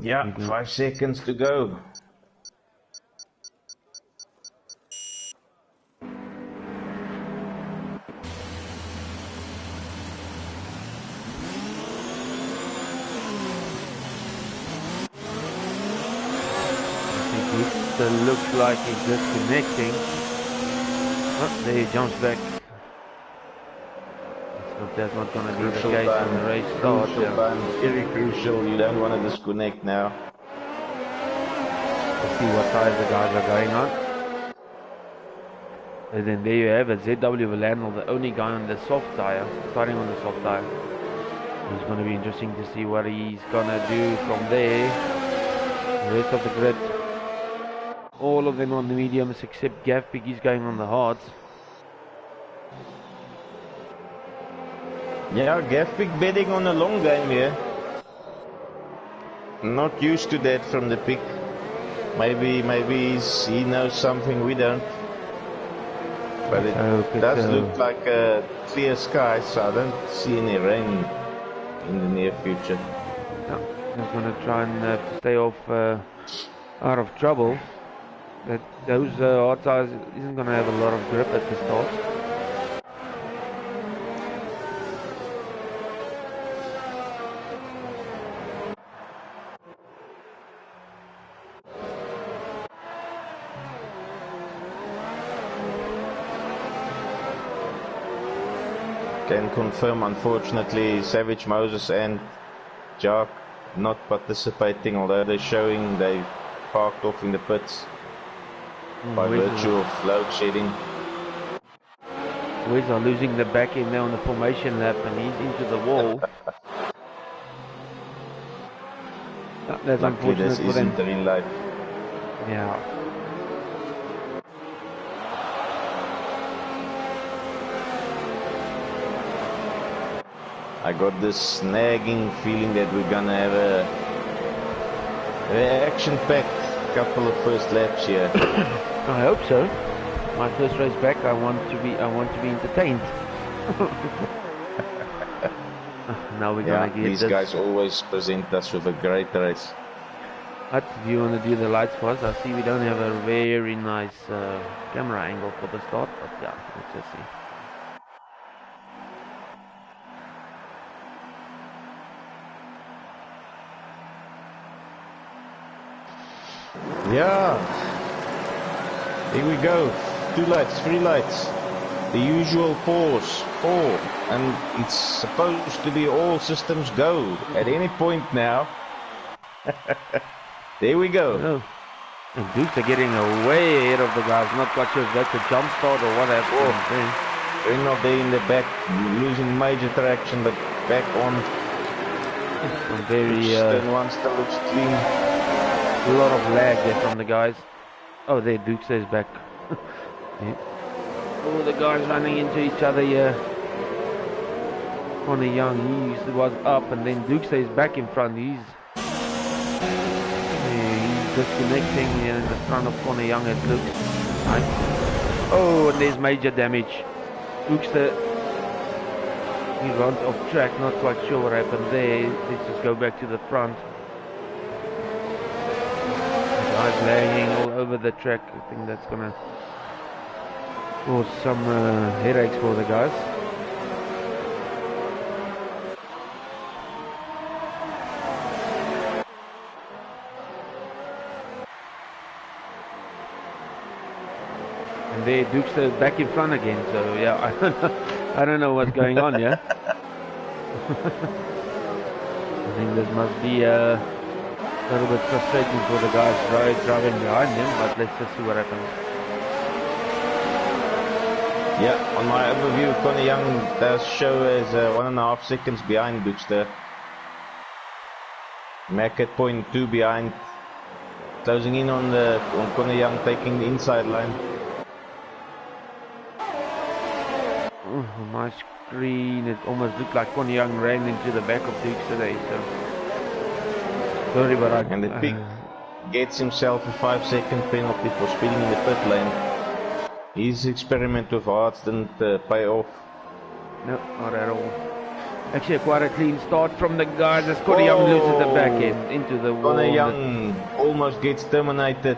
Yeah, 5 seconds to go. It looks like he's disconnecting. Oh, there he jumps back. That's not going to be the case when the race starts. Very crucial, you don't want to disconnect now. Let's see what tyres the guys are going on. And then there you have it, ZW Valandel, the only guy on the soft tyre, starting on the soft tyre. It's going to be interesting to see what he's going to do from there. The rest of the grid, all of them on the mediums except Gavpig, he's going on the hards. Yeah, Gavpig betting on a long game here. Not used to that from the pick. Maybe he knows something we don't. But it does look like a clear sky, so I don't see any rain in the near future. No, he's going to try and stay off out of trouble. Those hard tires isn't going to have a lot of grip at the start. Can confirm, unfortunately, Savage Moses and Jark not participating, although they're showing they parked off in the pits by virtue of load shedding. Weza losing the back end there on the formation lap, and he's into the wall. That's luckily unfortunate this for isn't them. real life. Yeah. I got this nagging feeling that we're gonna have a action-packed couple of first laps here. I hope so. My first race back, I want to be entertained. Now we're gonna get these this. guys always present us with a great race. What do you want to do the lights for us? I see we don't have a very nice camera angle for the start, but yeah, let's just see. Yeah. Here we go. 2 lights, 3 lights. The usual four, and it's supposed to be all systems go at any point now. There we go. Oh. And Dukes are getting way ahead of the guys. Not quite sure if that's a jump start or what happened. They're not there in the back, losing major traction, but back on. Very Turn 1 still looks clean. A lot of lag there from the guys. Oh, there, Dukes is back. Yeah. Oh, the guys running into each other here. Conor Young, he was up, and then Dukes is back in front. He's disconnecting here in the front of Conor Young, it looks. Right. Oh, and there's major damage. Dukes, he runs off track, not quite sure what happened there. Let's just go back to the front. The guys laying all over the track. I think that's gonna cause some headaches for the guys. And there, Dukes is back in front again. So yeah, I don't know what's going on here. I think this must be a little bit frustrating for the guys driving behind him. But let's just see what happens. Yeah, on my overview, Conor Young does show as 1.5 seconds behind Dukes. Mac at 0.2 behind, closing in on Conor Young, taking the inside line. Oh, on my screen, it almost looked like Conor Young ran into the back of Dukes today. So sorry, but and the pig gets himself a 5-second penalty for speeding in the pit lane. His experiment with hearts didn't pay off. No, not at all. Actually, quite a clean start from the guys as Conor Young loses the back end into the wall. Conor Young almost gets terminated.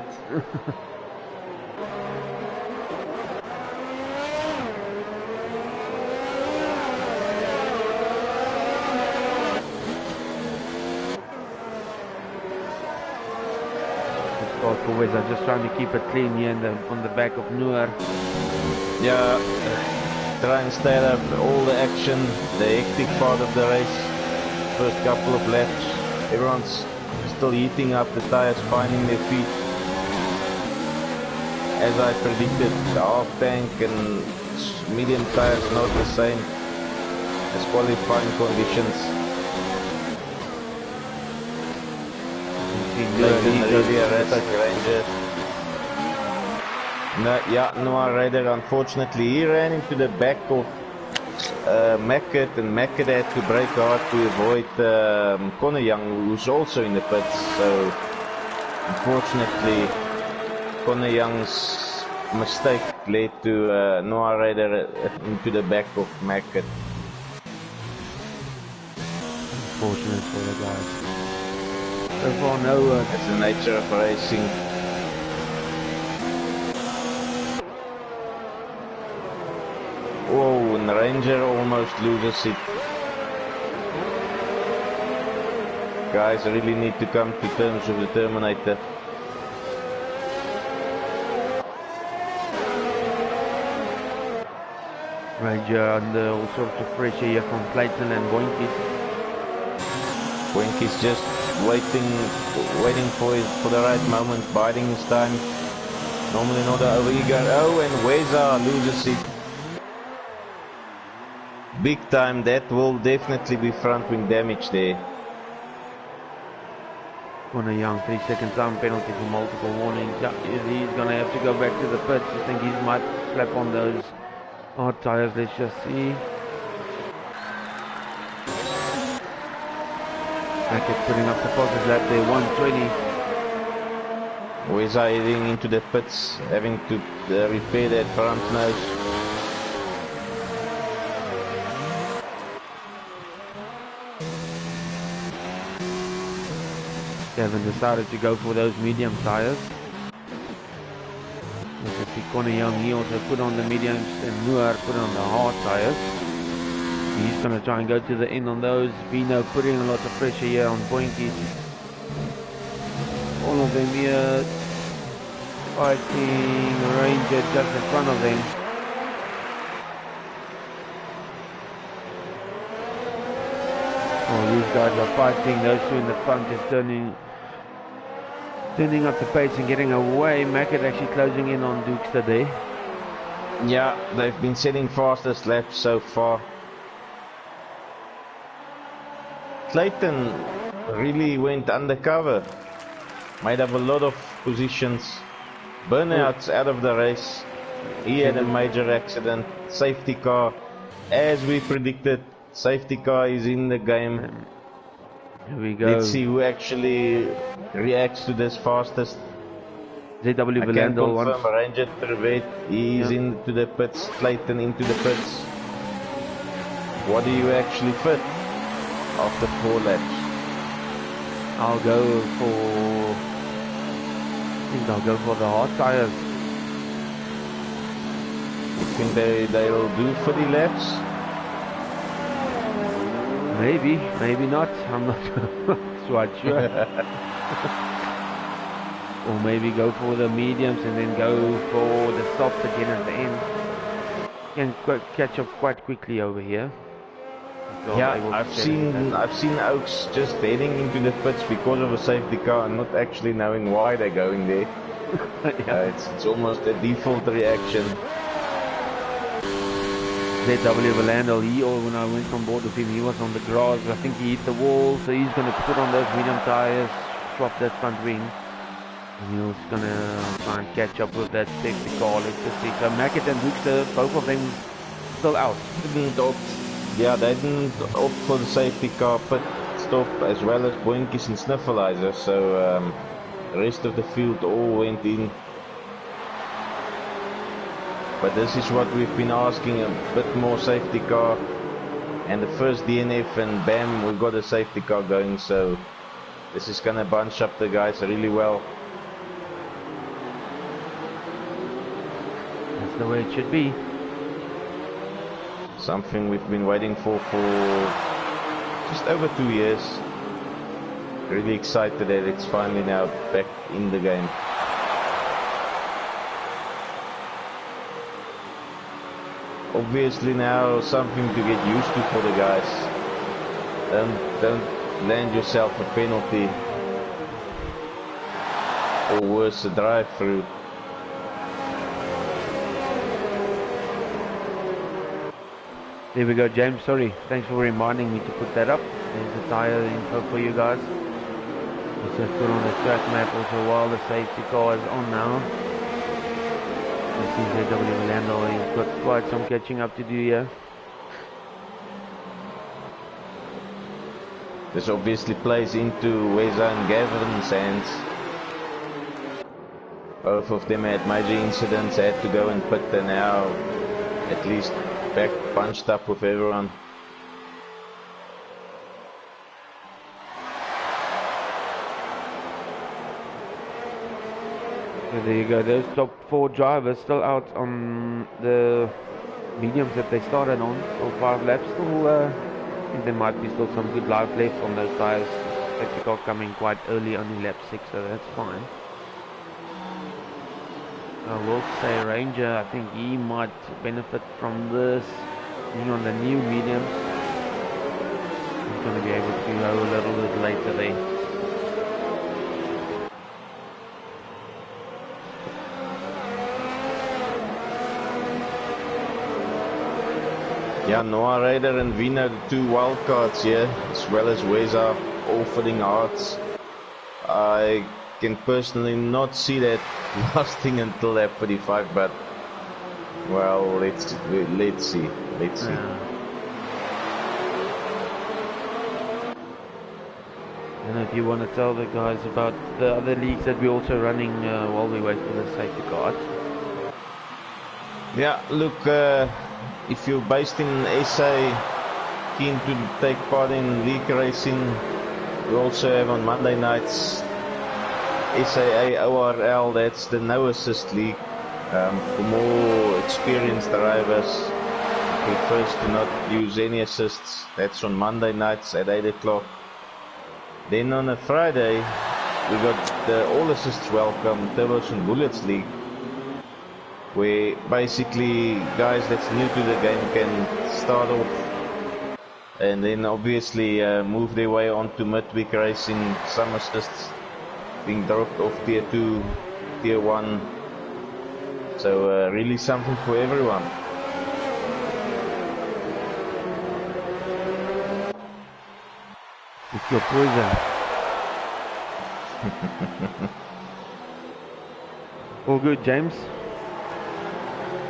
Always are just trying to keep it clean here on the back of Noor. Yeah, try and stay up all the action, the hectic part of the race. First couple of laps, everyone's still heating up the tires, finding their feet. As I predicted, the half tank and medium tires not the same as qualifying conditions. Noah Ryder, unfortunately, he ran into the back of Mackett, and Mackett had to brake hard to avoid Conor Young, who's also in the pits. So, unfortunately, Conor Young's mistake led to Noah Ryder into the back of Mackett. Unfortunate for the guys. So far, no. That's the nature of racing. Whoa, and Ranger almost loses it. Guys really need to come to terms with the Terminator. Ranger under all sorts of pressure here from Claasen and Boinkies. Boinkies just waiting for the right moment, biding his time. Normally not over eager. Oh, and Weza loses it. Big time. That will definitely be front wing damage there. Conor Young, 3 second time penalty for multiple warnings. Yeah, he's gonna have to go back to the pits. I think he might slap on those hard tires. Let's just see. Hackett putting up the fastest lap there, 120. Weza heading into the pits, having to repair that front nose. Kevin decided to go for those medium tires. As you see, Conor Young, he also put on the mediums, and Moore put on the hard tires. He's going to try and go to the end on those. Vino putting a lot of pressure here on Boinkies. All of them here fighting Ranger just in front of them. Oh, these guys are fighting. Those two in the front is turning up the pace and getting away. Mackett actually closing in on Dukes today. Yeah, they've been setting fastest laps so far. Claasen really went undercover. Made up a lot of positions. Burnouts out of the race. He had a major accident. Safety car. As we predicted, safety car is in the game. Here we go. Let's see who actually reacts to this fastest. ZW I can Villandel confirm once. Ranger Trevet. He's into the pits. Claasen into the pits. What do you actually fit after 4 laps? I'll go for... I think I'll go for the hard tires. You think they'll do 40 laps? Maybe, maybe not. I'm not quite sure. Or maybe go for the mediums and then go for the softs again at the end. Can catch up quite quickly over here. So Yeah, I've seen Oaks just heading into the pits because of a safety car and not actually knowing why they're going there. Yeah. It's almost a default reaction. ZW Villandel, when I went on board with him, he was on the grass. I think he hit the wall, so he's going to put on those medium tires, swap that front wing. And he's going to try and catch up with that safety car. Let's just see. So Mackett and Dukes, both of them still out. Yeah, they didn't opt for the safety car pit stop as well as Boinkies and Sniffleizer, so the rest of the field all went in. But this is what we've been asking, a bit more safety car. And the first DNF and bam, we've got a safety car going, so this is gonna bunch up the guys really well. That's the way it should be. Something we've been waiting for just over 2 years. Really excited that it's finally now back in the game. Obviously now something to get used to for the guys. Don't land yourself a penalty, or worse, a drive-through. There we go, James. Sorry, thanks for reminding me to put that up. There's the tire info for you guys. Let's just put on the track map also while the safety car is on now. You see ZW Villandel, he's got quite some catching up to do here. This obviously plays into Weza and Gavin's hands. Both of them had major incidents, had to go and pit, and now at least back bunched up with everyone. So there you go, those top 4 drivers still out on the mediums that they started on. Still 5 laps, still I think there might be still some good life left on those tires. Safety car coming quite early, only lap 6, so that's fine. I will say Ranger, I think he might benefit from this, being on the new mediums. He's going to be able to go a little bit later there. Yeah, Noah Raider and Vina, the 2 wildcards here, as well as Weza, all fitting hearts. I can personally not see that lasting until lap 45, but well, let's see. Yeah. And if you want to tell the guys about the other leagues that we're also running while we wait for the safety card. Yeah, look, if you're based in SA, keen to take part in league racing, we also have on Monday nights SAA ORL, that's the no assist league. For more experienced drivers, prefers to not use any assists. That's on Monday nights at 8 o'clock. Then on a Friday, we got the all assists welcome Turbos and Bullets League, where basically guys that's new to the game can start off and then obviously move their way on to midweek racing, some assists being dropped off tier 2, tier 1. So really something for everyone. It's your poison. All good, James.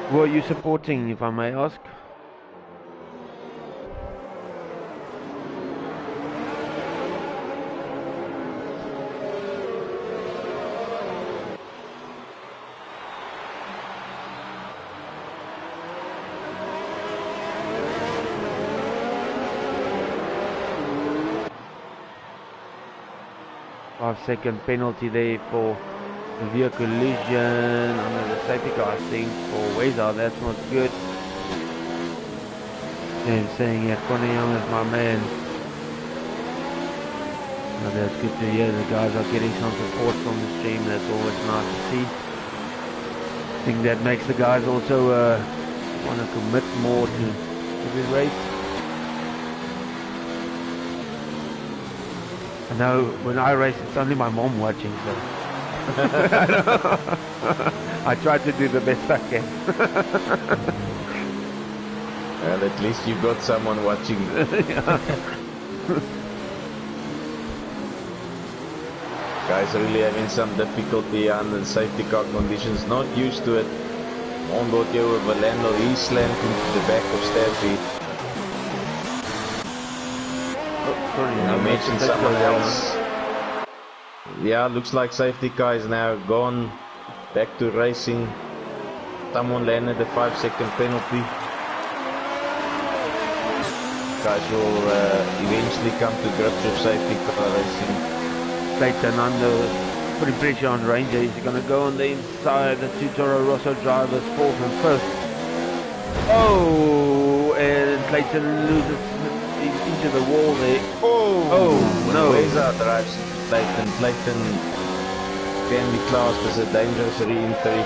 Who are you supporting, if I may ask? Second penalty there for severe collision under the safety car, I think, for Weza. That's not good. They're saying, yeah, Connie Young is my man. Well, that's good to hear. The guys are getting some support from the stream. That's always nice to see. I think that makes the guys also want to commit more to the race. No, when I race, it's only my mom watching, so I try to do the best I can. Well, at least you got someone watching. Guys are really having some difficulty under safety car conditions, not used to it. Onboard Joe Valendo, he slammed into the back of Staffy. I mentioned someone else. Yeah, looks like safety car is now gone. Back to racing. Someone landed a 5-second penalty. Guys will eventually come to grips with safety car racing. Claasen under putting pressure on Ranger. He's going to go on the inside. The two Toro Rosso drivers, 4th and 1st. Oh, and Claasen loses into the wall there. Oh no. Weza drives Claasen. Claasen can be classed as a dangerous re-entry.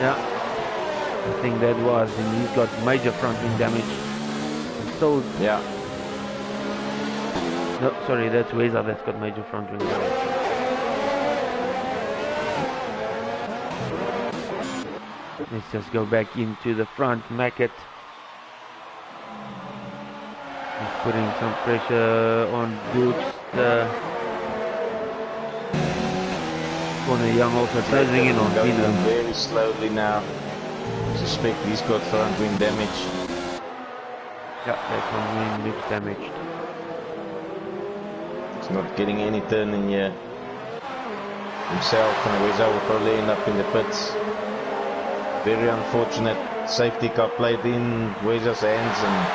Yeah, I think that was, and he's got major front wing damage. And still, yeah. No, sorry, that's Weza that's got major front wing damage. Let's just go back into the front. Mackett. He's putting some pressure on Dukes. Corner Young also closing in on Vino. Very slowly now. I suspect he's got front wing damage. Yeah, that front wing looks damaged. He's not getting any turn in here himself, and Weza will probably end up in the pits. Very unfortunate. Safety car played in Weza's hands, and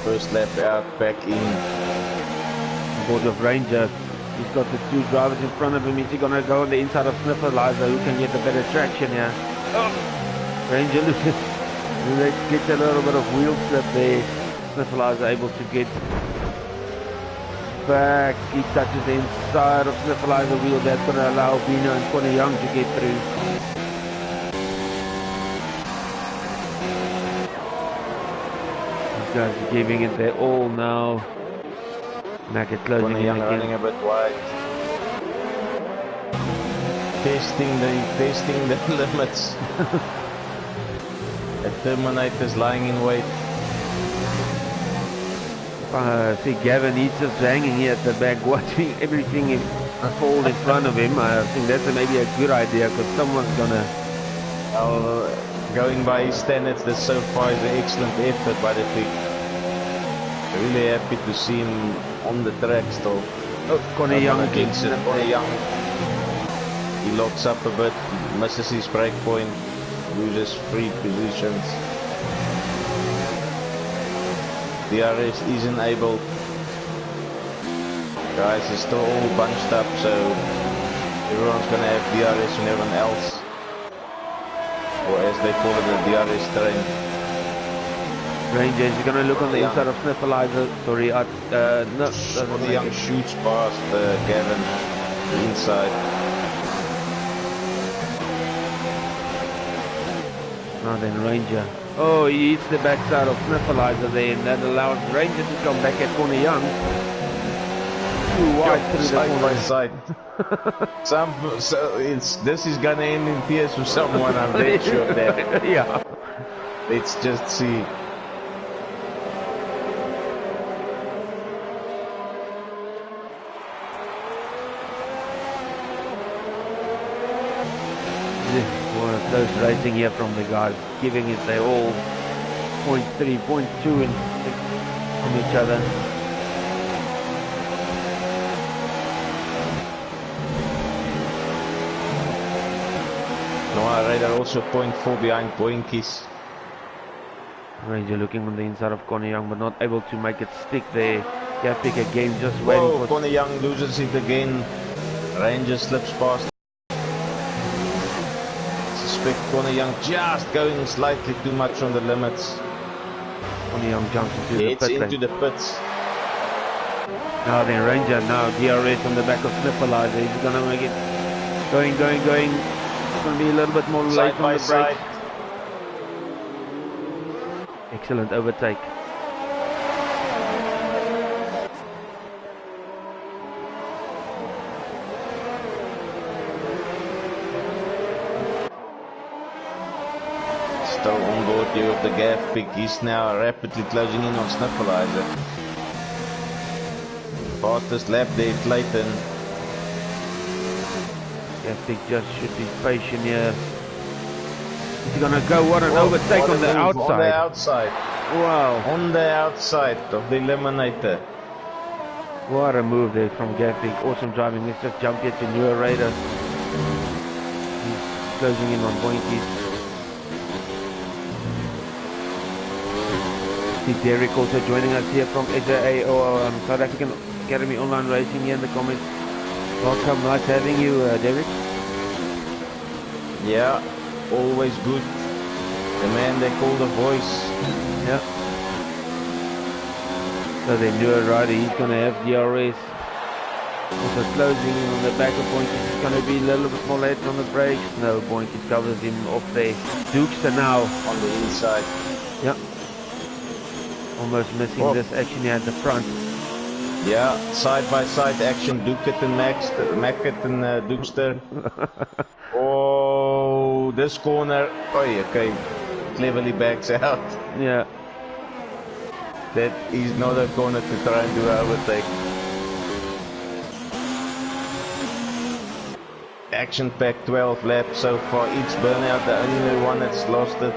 first lap out, back in. Board of Ranger. He's got the two drivers in front of him. Is he going to go on the inside of Snifferizer? Who can get the better traction here? Oh. Ranger loses. Let's get a little bit of wheel slip there. Snifferizer able to get back. He touches the inside of Snifferizer wheel. That's going to allow Vino and Connie Young to get through. Guys are giving it their all now. Mackett closing in again. Running a bit wide. Testing the limits. The Terminator's lying in wait. I see Gavin, he's just hanging here at the back watching everything fall in front of him. I think that's maybe a good idea, because someone's gonna... Going by his standards, this so far is an excellent effort by the pig. Really happy to see him on the track still. Oh, Connie Young against it. Connie Young. He locks up a bit, misses his brake point, loses 3 positions. DRS is enabled. Guys is still all bunched up, so everyone's gonna have DRS and everyone else. Or as they call it, the DRS train. Rangers, you're gonna look on the inside of Sniffleizer. Sorry, no, doesn't the young shoots past Gavin, the inside. Now then, Ranger. Oh, he hits the backside of Sniffleizer there, and that allows Ranger to come back at corner Young. Too wide through the corner. By side. This is gonna end in tears for someone, I'm dead sure of that. Yeah. Let's just see. Close racing here from the guys, giving it their all. 0.3, 0.2 and from each other. Noah Ryder also 0.4 behind Boinkies. Ranger looking on the inside of Conor Young, but not able to make it stick there. Gapik again, just waiting for... Conor Young loses it again. Ranger slips past. Conor Young just going slightly too much on the limits. Conor Young jumps into the pit lane. Into the pits. Now then, Ranger now DRS on the back of Sniffleizer. He's gonna make it going. It's gonna be a little bit more late on the brakes. Excellent overtake. Still on board here with the gap pick. He's now rapidly closing in on Sniffleizer. Fastest lap there, Claasen. Gap pick just should be patient here. He's gonna go, what an overtake on the outside. On the outside. Wow. On the outside of the eliminator. What a move there from Gapik. Awesome driving. Let's just jump here to Newer Raider. He's closing in on Boinkies. See Derek also joining us here from SAA or South African Academy Online Racing here in the comments. Welcome, nice having you, Derek. Yeah, always good. The man they call the voice. Yeah. So the Newer Rider, he's going to have DRS. Also closing in on the back of Boinkies. He's going to be a little bit more late on the brakes. No, Boinkies covers him off there. Dukester now. On the inside. Yeah. Almost missing this action here at the front. Yeah, side by side action. Duket and Mackett and Dukester. Oh, this corner. Oh, okay. Cleverly backs out. Yeah. That is not a corner to try and do an overtake. Action pack 12 laps so far. Each burnout, the only one that's lost it.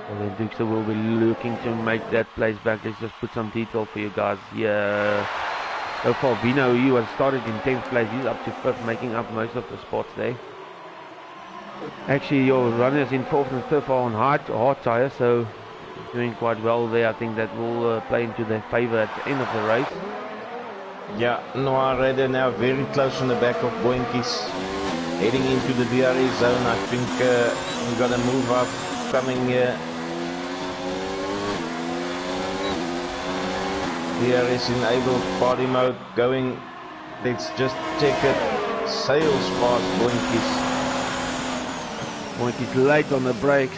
And then Dukester will be looking to make that place back. Let's just put some detail for you guys here. So far, Vino, he was started in 10th place. He's up to 5th, making up most of the spots there. Actually, your runners in 4th and 5th are on hard tyre, so doing quite well there. I think that will play into their favour at the end of the race. Yeah, Noah Ryder now very close on the back of Boinkies. Heading into the DRS zone. I think we're going to move up coming here. DRS enabled, party mode going. Let's just check it. Sails past Boinkies. Boinkies late on the brakes.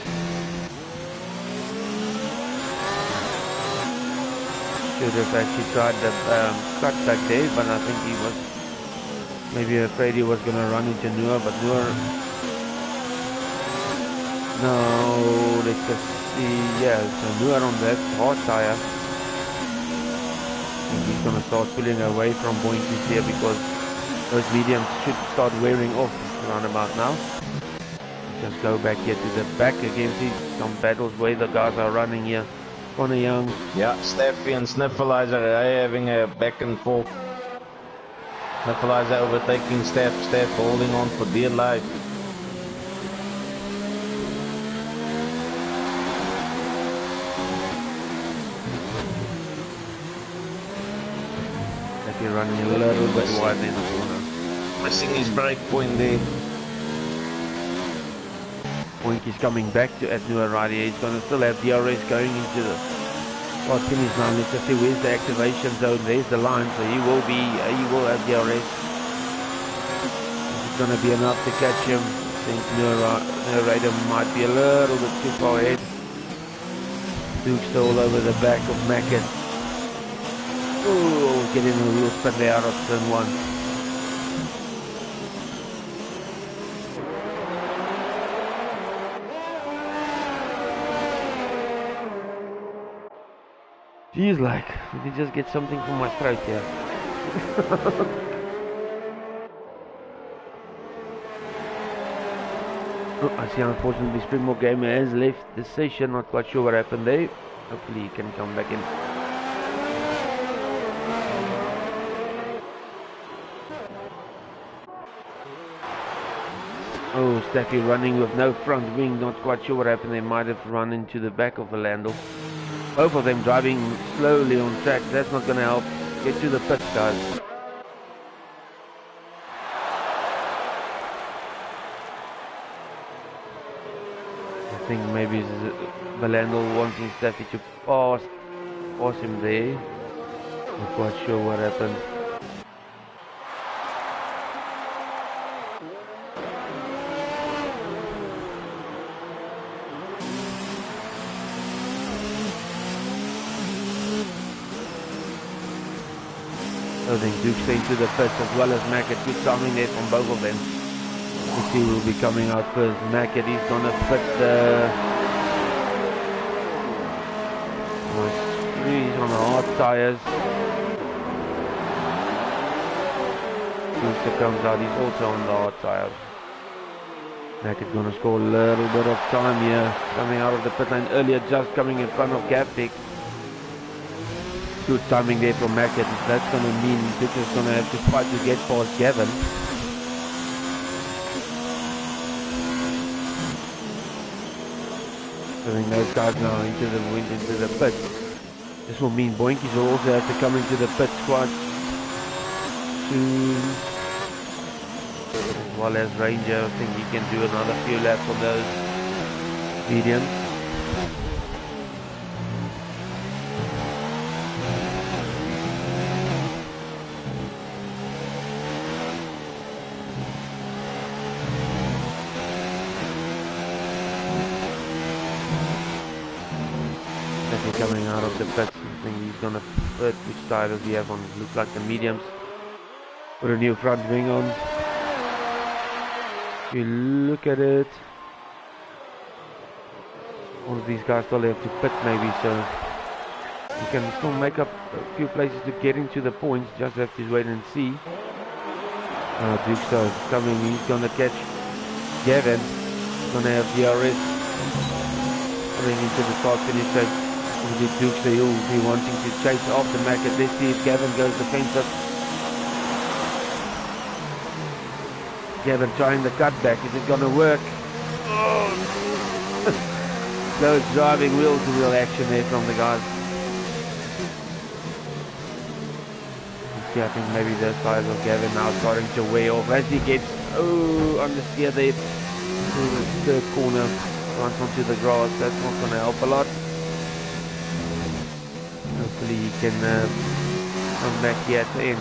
Should have actually tried the cut back there, but I think he was maybe afraid he was going to run into Noor, but Noor... No, let's just see. Yeah, so Noor on that hard tyre. He's going to start pulling away from Boinkies here because those mediums should start wearing off around about now. Just go back here to the back again, see some battles where the guys are running here. Conor Young. Yeah, Staffy and Sniffleizer are having a back and forth. Sniffleizer overtaking Staff holding on for dear life. Steffi running a little bit wide in the corner. Missing his break point there. Boinky's coming back to Attie right here. He's going to still have DRS going into the start finish line. Let's just see where's the activation zone. There's the line, so he will have DRS. It's going to be enough to catch him. I think Narrator might be a little bit too far ahead. Duke's still over the back of Mackett. Oh, getting a wheel spin there out of turn 1. Geez, like, did he just get something from my throat here? I see, unfortunately, SpringbokGamer has left the session. Not quite sure what happened there. Hopefully he can come back in. Oh, Staffy running with no front wing. Not quite sure what happened. They might have run into the back of the Landau. Both of them driving slowly on track. That's not going to help. Get to the pits, guys. I think maybe the Landau wanting Staffy to pass him there. Not quite sure what happened. I think Duke's into the pits as well as Mackett. Good timing there from both of them. Let's see who will be coming out first. Mackett, he's gonna pit the... He's on the hard tyres. Duke comes out, he's also on the hard tyres. Mackett gonna score a little bit of time here. Coming out of the pit lane earlier, just coming in front of Gaptic. Good timing there from Mackett. That's going to mean Duke is going to have to fight to get past Gavin. I think those guys now into the pit. This will mean Boinkies will also have to come into the pit quite soon. As well as Ranger. I think he can do another few laps on those mediums. Coming out of the pits, I think he's gonna pit. Which tire does he have on? Looks like the mediums. Put a new front wing on. If you look at it, all of these guys still have to pit maybe, so you can still make up a few places to get into the points. Just have to wait and see. Duke's coming. He's gonna catch Gavin. He's gonna have DRS coming into the start finish. So Duke's they will be wanting to chase after Mackett. Let's see if Gavin goes defensive. Gavin trying the cutback. Is it going to work? Oh. So it's driving wheel to wheel action there from the guys. See, I think maybe those guys of Gavin now starting to wear off as he gets on the steer there to the third corner, runs onto the grass. That's not going to help a lot. Hopefully he can come back here at the end.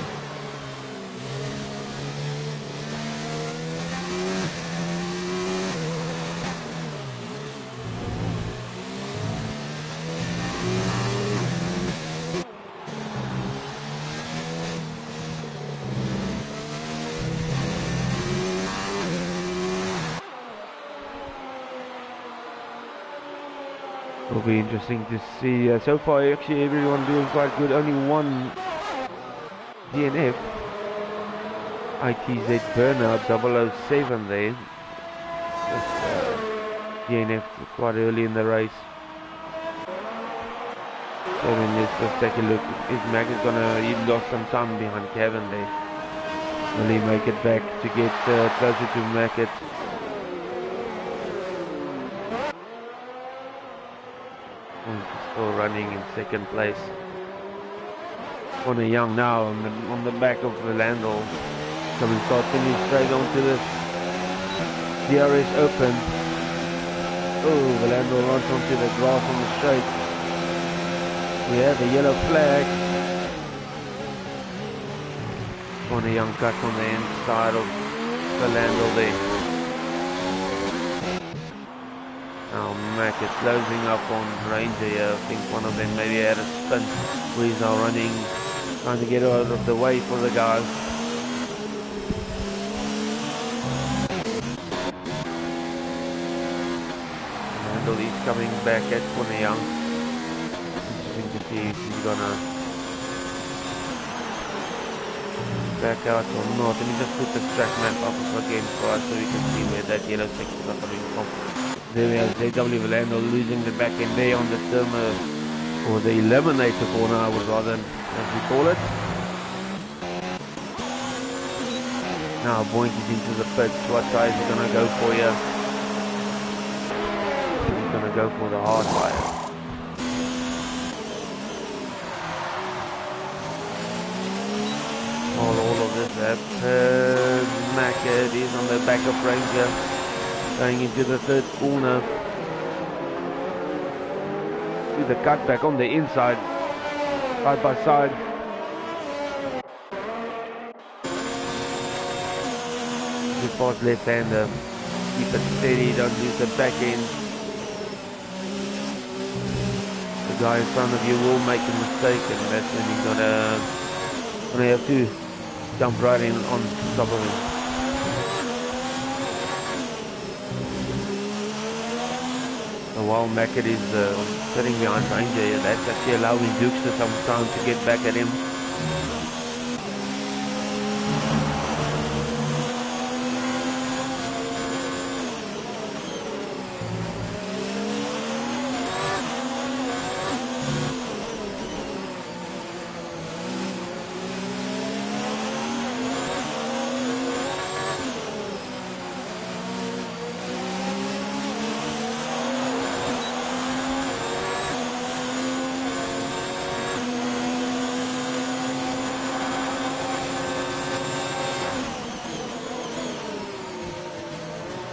Will be interesting to see. So far, actually, everyone doing quite good. Only one DNF. ITZ Burnout 007 there. DNF quite early in the race. So then let's just take a look. Is Mackett gonna? He lost some time behind Kevin there. Will he make it back to get closer to Mackett? Still running in second place. Connor Young now on the back of Landel. Coming starting straight onto the DRS open. Oh, Landel runs onto the grass on the straight. We have a yellow flag. Connor Young cut on the inside of Landel there. Now Mac is closing up on Ranger here. I think one of them maybe had a spin where he's now running, trying to get out of the way for the guys. Landel is coming back at Connor Young. Interesting to see if he's gonna back out or not. Let me just put the track map up again for us so we can see where that yellow sections are coming from. There we have JW Landel losing the back end there on the thermo, or the eliminator corner I would rather, as we call it. Now Boink is into the pits. What tires are going to go for here? He's going to go for the hard tire. All of this happened. Mackett is on the back of Ranger, going into the third corner. With the cutback on the inside, side by side. Good pass left hander. Keep it steady, don't lose the back end. The guy in front of you will make a mistake, and that's when you're gonna have to jump right in on top of him. So while Mackett is sitting behind Ranger, that's actually allowing Dukes to some time to get back at him.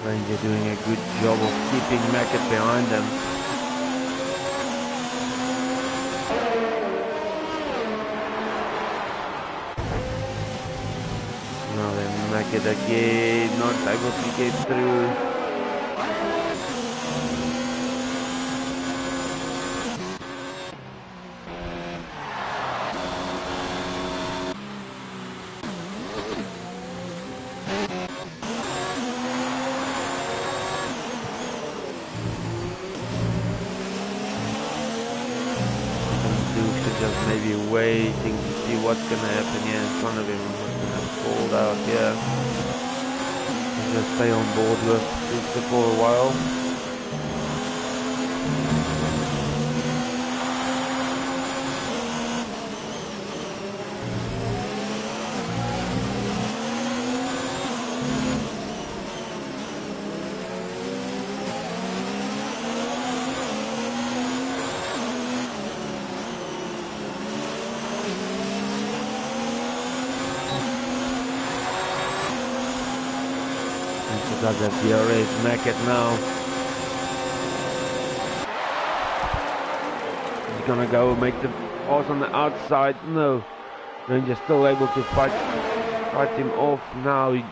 Ranger doing a good job of keeping Mackett behind them. Now then Mackett again, not able to get through. Maybe waiting to see what's going to happen here in front of him. What's going to fall out here. He's going to stay on board with Dukes for a while. Got the DRS Mackett now. He's gonna go make the pass on the outside. No, Ranger still able to fight him off. Now he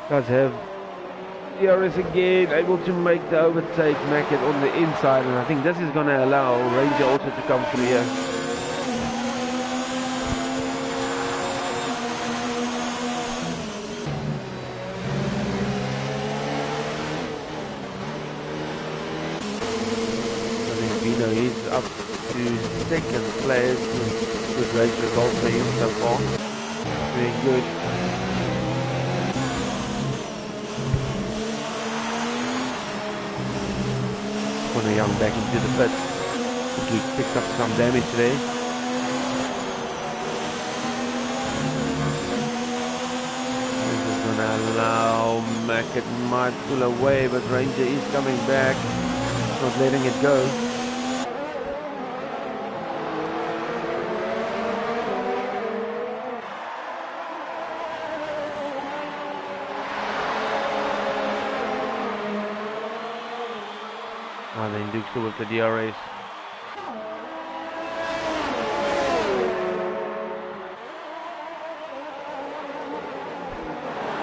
does have DRS again, able to make the overtake. Mackett on the inside, and I think this is gonna allow Ranger also to come through here. He's up to second place. Good race result for him so far. Doing good. Connor Young back into the pit. He picked up some damage there. This is going to allow Mackett might pull away, but Ranger is coming back. Not letting it go. Duke still with the DRS.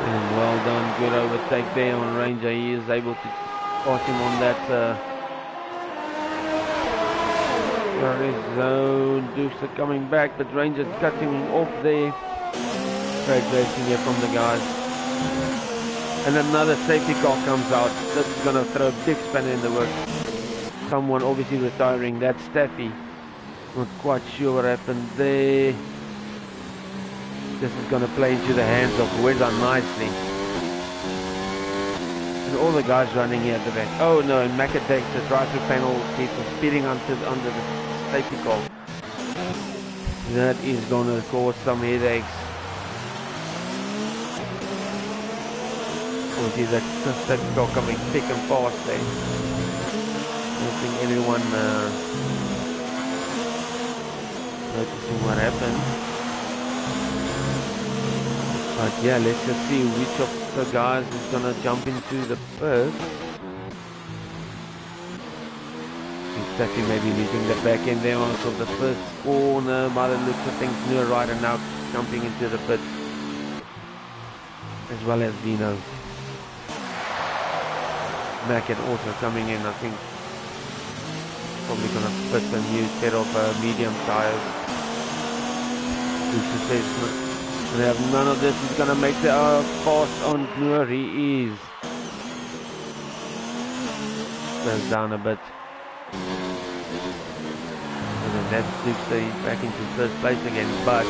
And well done, good overtake there on Ranger. He is able to pass him on that DRS zone. Duke's are coming back, but Ranger cutting him off there. Great racing here from the guys. And another safety car comes out. This is going to throw a big spanner in the works. Someone obviously retiring. That's Staffy. Not quite sure what happened there. This is going to play into the hands of Botha nicely. And all the guys running here at the back. Oh no, and Macca takes the drive-through penalty for speeding under the safety car. That is going to cause some headaches. Obviously the safety car coming thick and fast there. I don't think anyone noticing what happened. But yeah, let's just see which of the guys is gonna jump into the first. Staffy maybe losing the back end there on the first corner. Mother looks, I think, near right and now jumping into the pit. As well as Dino. Mackett also coming in, I think. Probably gonna put a new set of medium tires. They have none of this. He's gonna make the pass on Noor. He is. Goes down a bit. And then that Duke back into first place again, but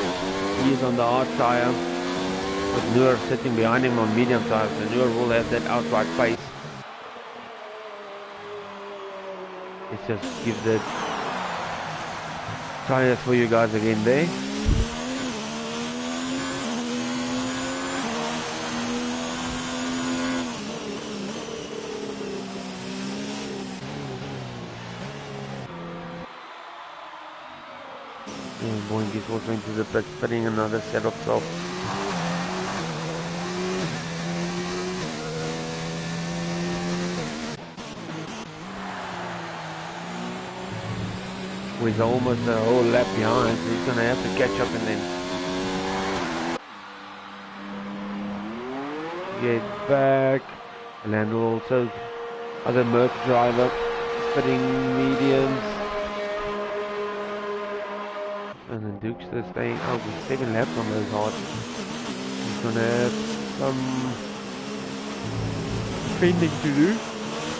he is on the hard tire. With Noor sitting behind him on medium tires, so Noor will have that outright pace. Let's just give the tires for you guys again there. Boeing is also into the pit, putting another set of softs. He's almost a whole lap behind, so he's going to have to catch up and then get back. And also other Merc driver fitting mediums. And then Duke's still staying out with 7 laps on those hards. He's going to have some fending to do.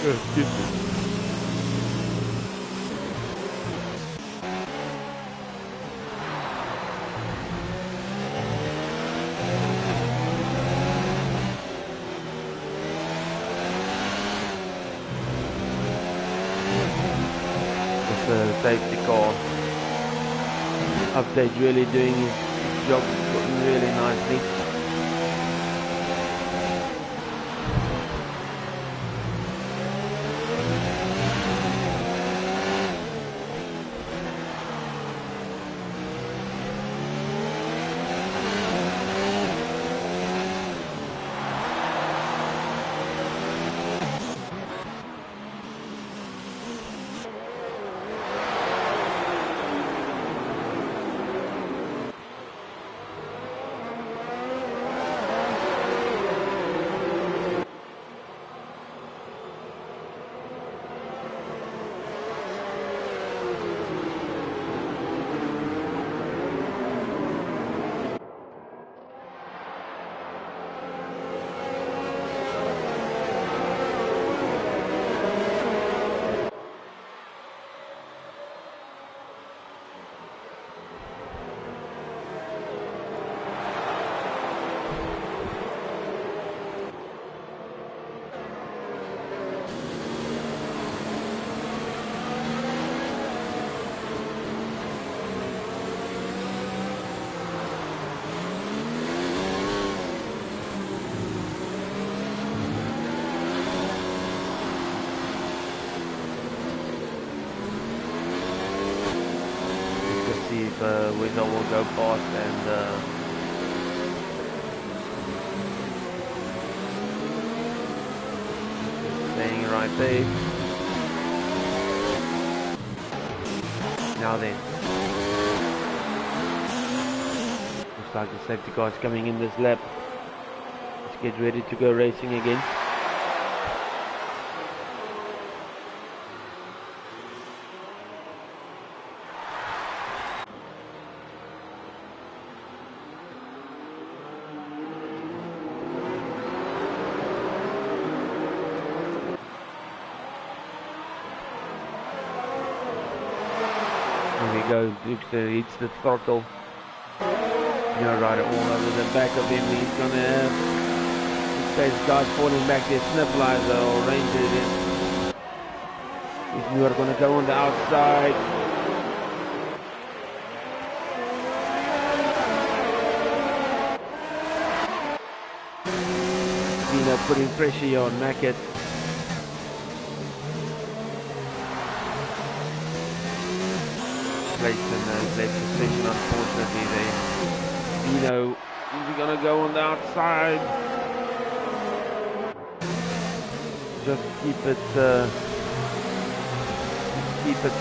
Excuse me. Safety car update really doing his job really nicely. Wizard will go past and staying right there. now then. Looks like the safety car is coming in this lap. Let's get ready to go racing again. Go, Dirk hits the throttle. Rider all over the back of him. He's gonna have this guy falling back there. Snifflizer or Ranger it is. He's gonna go on the outside. Putting pressure here on Mackett. Claasen left suspension, unfortunately there. Is he gonna go on the outside? Just keep it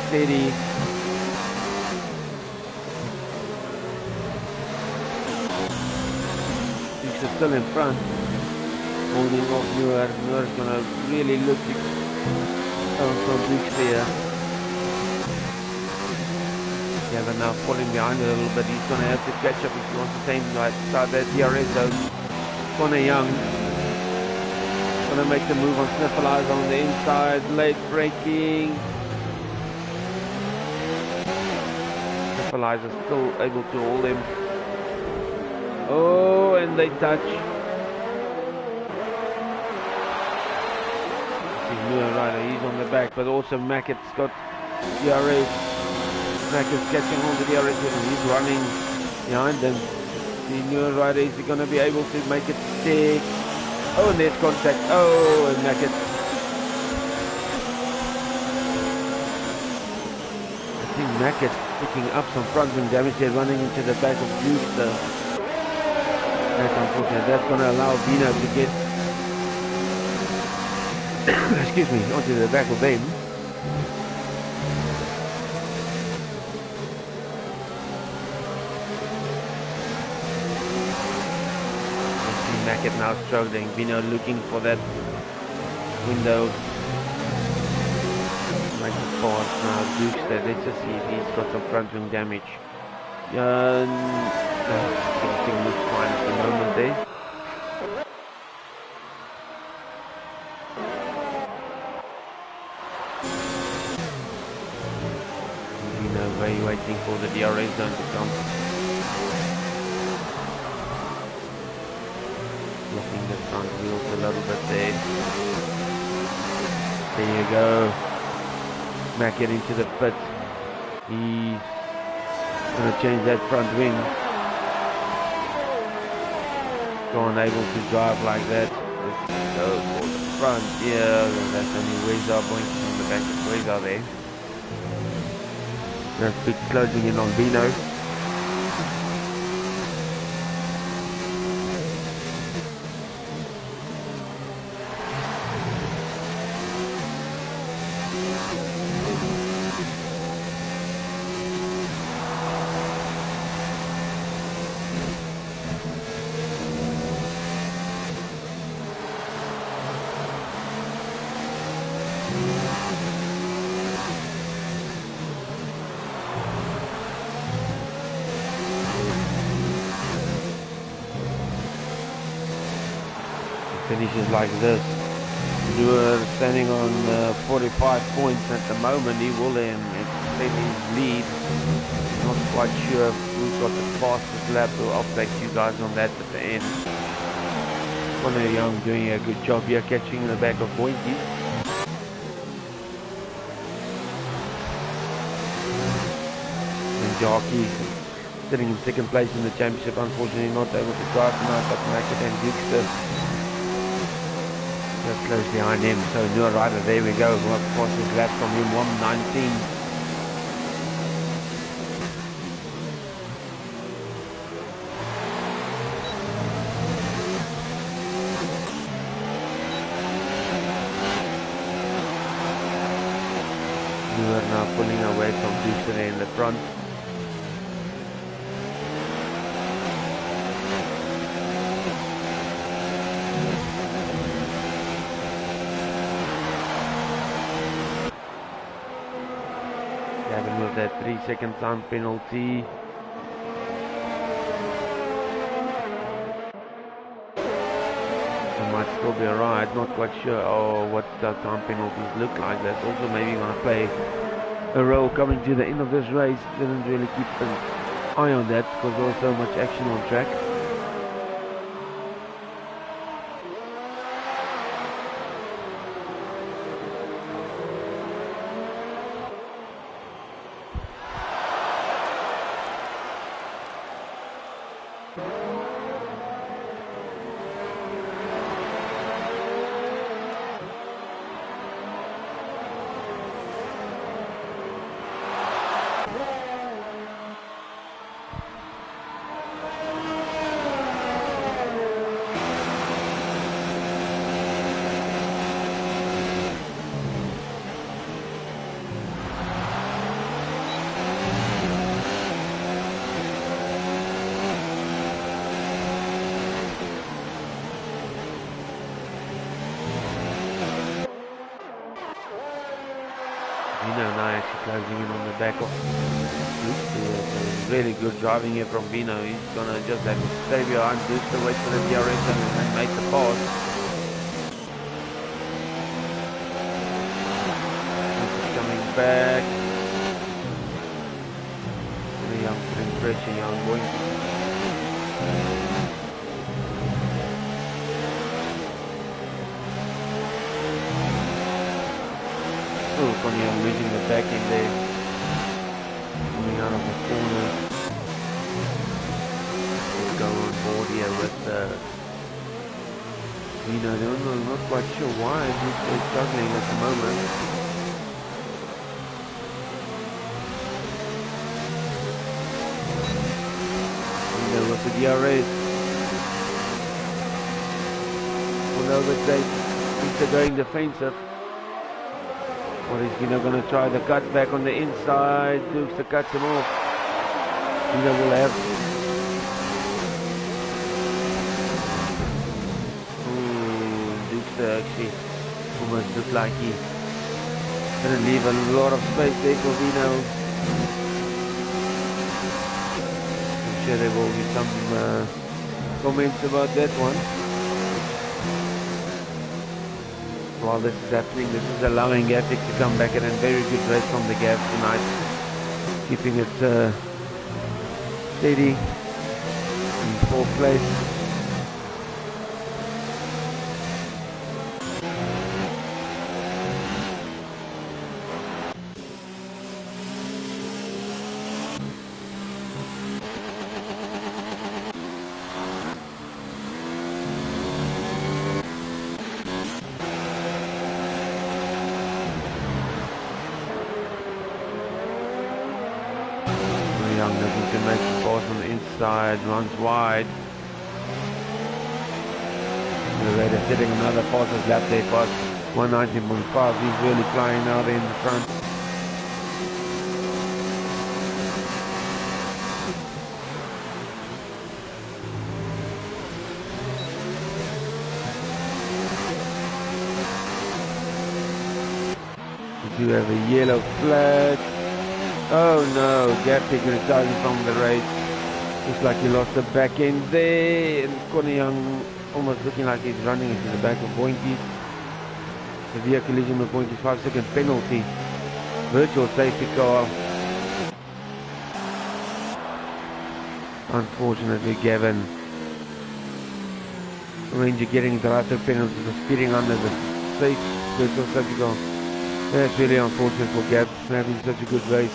steady. He's still in front, holding off Muir. Muir's gonna really look to come from Dirk there. Yeah, they're now falling behind a little bit. He's going to have to catch up if he wants to stay inside that DRS zone. Connor Young going to make the move on Snifflizer on the inside. Late braking. Snifflizer still able to hold him. Oh, and they touch. Rider, he's on the back, but also Mackett's got DRS. Mackett's catching on the DRS and he's running behind them. The new rider, is he going to be able to make it stick? Oh, and there's contact. Oh, and Mackett. I think Mackett picking up some front wing damage here, running into the back of Booster. That's unfortunate. That's going to allow Vino to get excuse me, onto the back of them. Mackett now struggling. Vino looking for that window. Make it fast now. Dirk there. Let's just see if he's got some front wing damage. Everything looks fine at the moment there. Vino waiting for the DRS zone to come. Looking the front wheels a little bit there. There you go. Mackett into the pit. He's going to change that front wing. Unable to drive like that. Let's go for the front. Yeah, that's only Weza boinking on the back of Weza there. That's big closing in on Vino. Finishes like this. You are standing on 45 points at the moment. He will extend his lead. Not quite sure who's got the fastest lap. I'll update you guys on that at the end. Connor Young doing a good job here, catching the back of Boinky. And Jockey sitting in second place in the championship, unfortunately not able to drive tonight, but Mackett and Dukester just close behind him. So new rider, there we go. Fastest lap from him, 1:19. Now pulling away from from Dukes there in the front. Gavin with that 3-second time penalty. Might still be alright, not quite sure what the time penalties look like. That's also maybe going to play a role coming to the end of this race. Didn't really keep an eye on that because there was so much action on track. Now actually closing in on the back of Dukes. Really good driving here from Vino. He's gonna just have to stay behind Dukes to wait for the DRS and make the pass. He's coming back. The young putting pressure, young going. I'm losing the back end there, coming out of the corner. Let's go on board here with Vino. I'm not quite sure why he's struggling at the moment. Vino with the DRS. Although they think they're going defensive. Or is Vino going to try the cut back on the inside? Dukes to cut him off. Vino will have. Dukes actually almost looked like he didn't leave a lot of space there for Vino. I'm sure there will be some comments about that one. While this is happening, this is allowing Attie to come back in a very good race from the Gav tonight, keeping it steady in 4th place. Looking to make the pass on the inside, runs wide. The Raider setting another passer's lap there, past 119.5. He's really flying out in the front. We do have a yellow flag. Oh no, gap taking retiring from the race. Looks like he lost the back end there. And Connie Young almost looking like he's running into the back of Boinkies. Severe collision with Boinkies, 5-second penalty. Virtual safety car. Unfortunately, Gavin Ranger getting the last penalty for speeding under the safe virtual safety car. That's really unfortunate for Gav having such a good race.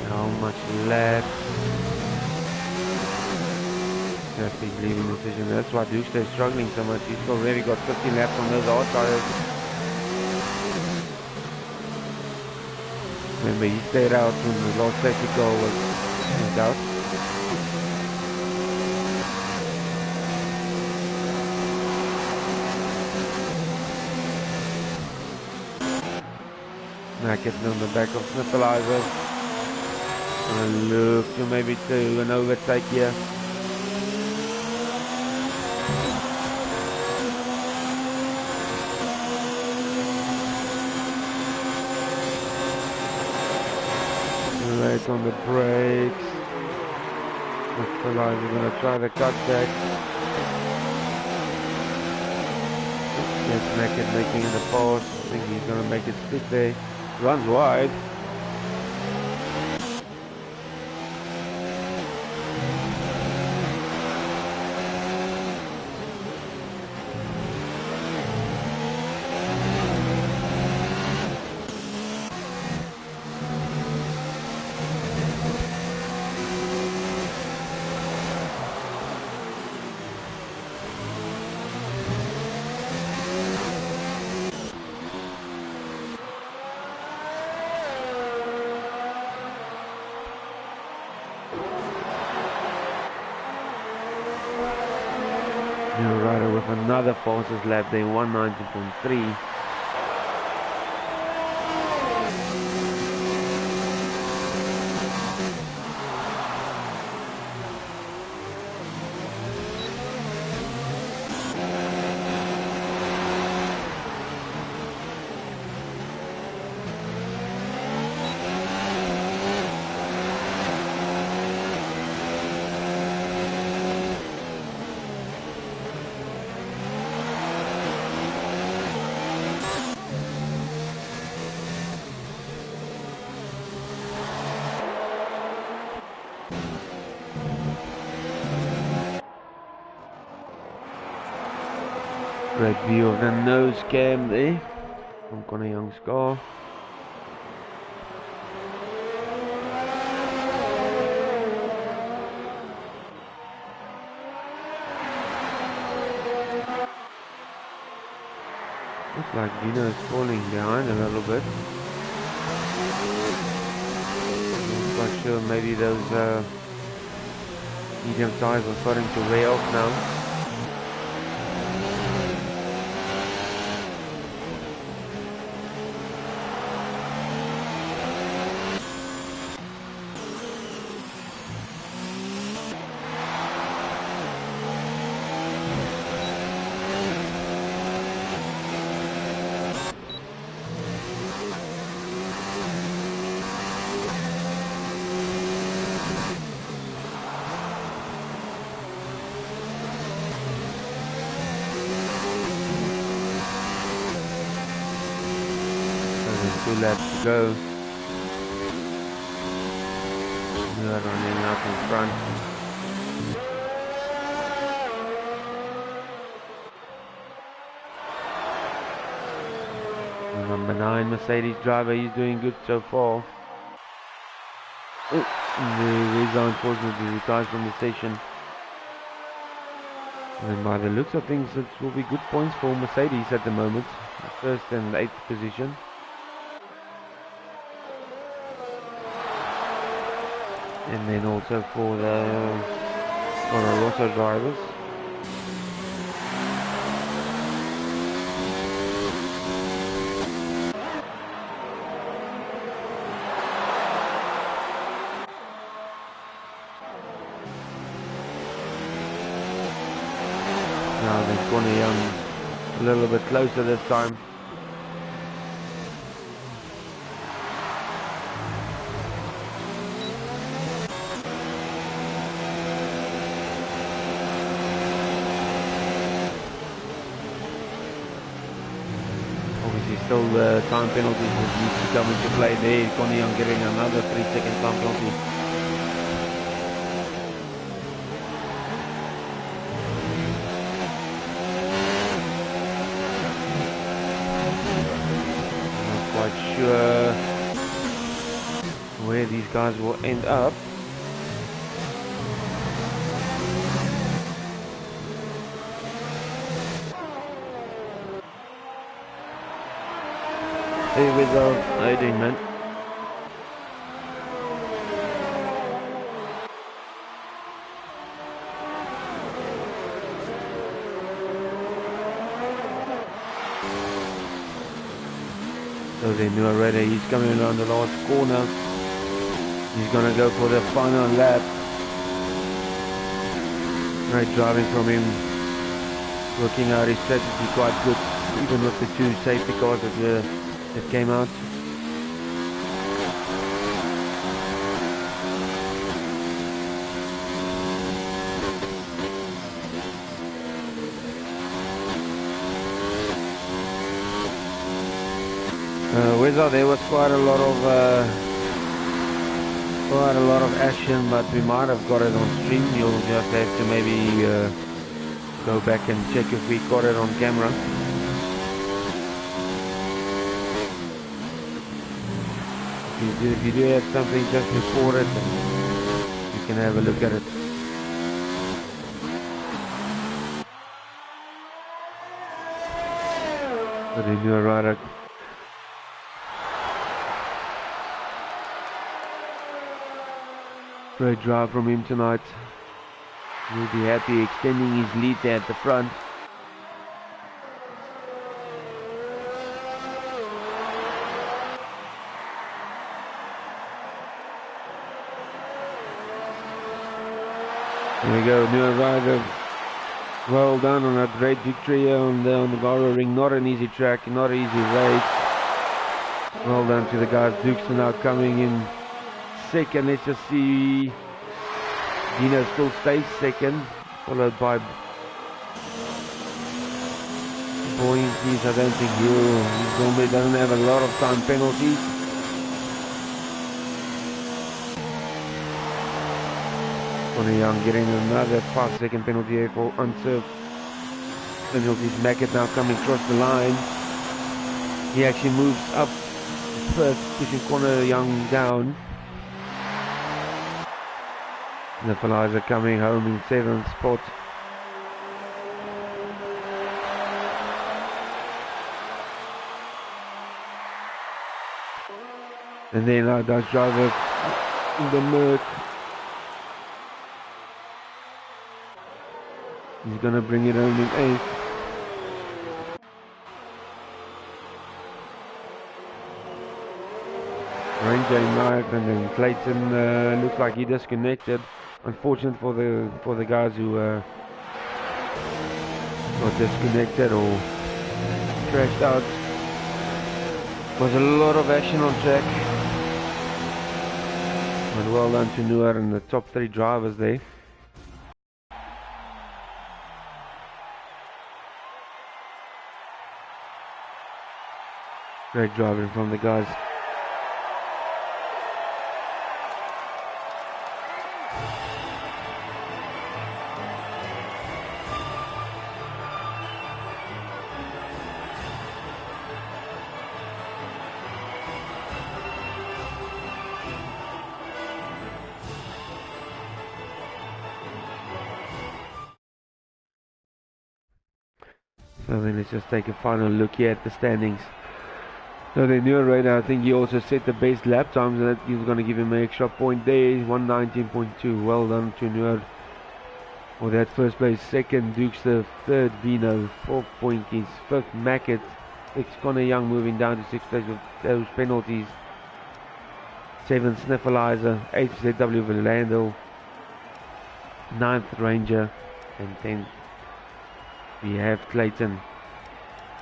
How much left? That's his leaving decision. That's why Dukes is struggling so much. He's already got 15 laps on those hard tires. Remember, he stayed out when the last safety car was out. Now getting on the back of Sniffleiser. Gonna look to maybe do an overtake here. Late on the brakes. Sniffleiser gonna try the cutback. Yes, Naked making the pass. I think he's gonna make it split there. Runs wide. New rider with another fastest lap there, 190.3. Great view of the nose cam there from Conor Young's car. Looks like Dino is falling behind a little bit. I'm not sure, maybe those medium tires are starting to wear off now. Two laps to go. We are running out in front. Number 9 Mercedes driver, he's doing good so far. There is unfortunately retired from the station. And by the looks of things, it will be good points for Mercedes at the moment. First and 8th position. And then also for the Rosso drivers. Now then Conor Young a little bit closer this time. Still the time penalties that need to come into play there. Conor Young getting another 3-second time penalty. Not quite sure where these guys will end up. Here we go. How you doing, man? So then already he's coming around the last corner. He's gonna go for the final lap. Great driving from him. Working out his strategy quite good, even with the two safety cars that came out. Weather, there was quite a lot of action, but we might have got it on stream. You'll just have to maybe go back and check if we got it on camera. If you do have something, just record it and you can have a look at it. But then you're right. Great drive from him tonight. He'll be happy extending his lead there at the front. There we go, new rider. Well done on a great victory on the Gara Ring. Not an easy track, not an easy race. Well done to the guys. Dirk now coming in second. Let's just see. Dino still stays second, followed by Boyinkies. I don't think he normally doesn't have a lot of time penalties. Connie Young getting another 5-second penalty here for unserved penalties. Mackett now coming across the line. He actually moves up first, pushing Connie Young down. The Felizer coming home in 7th spot. And then our Dutch driver in the Merc. He's gonna bring it home in 8th. Ranger in 9th, and then Claasen looks like he disconnected. Unfortunate for the guys who got disconnected or crashed out. Was a lot of action on track. But well done to Noor and the top 3 drivers there. Great driving from the guys. So then let's just take a final look here at the standings. So the new radar, I think he also set the best lap times, and that he's going to give him an extra point there, 119.2. Well done to Noor for that first place. Second, Dukes the third, Vino, 4 pointies. Fifth, Mackett. Sixth, Connie Young moving down to 6th place with those penalties. 7th, Sniffleizer. 8th, ZW Villandel. 9th, Ranger. And 10th, we have Claasen.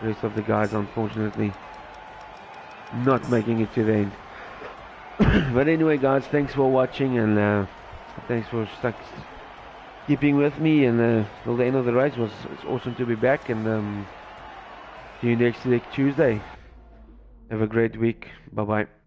The rest of the guys, unfortunately, not making it to the end. But anyway, guys, thanks for watching, and thanks for keeping with me and till the end of the race. It's awesome to be back, and see you next week Tuesday. Have a great week. Bye bye.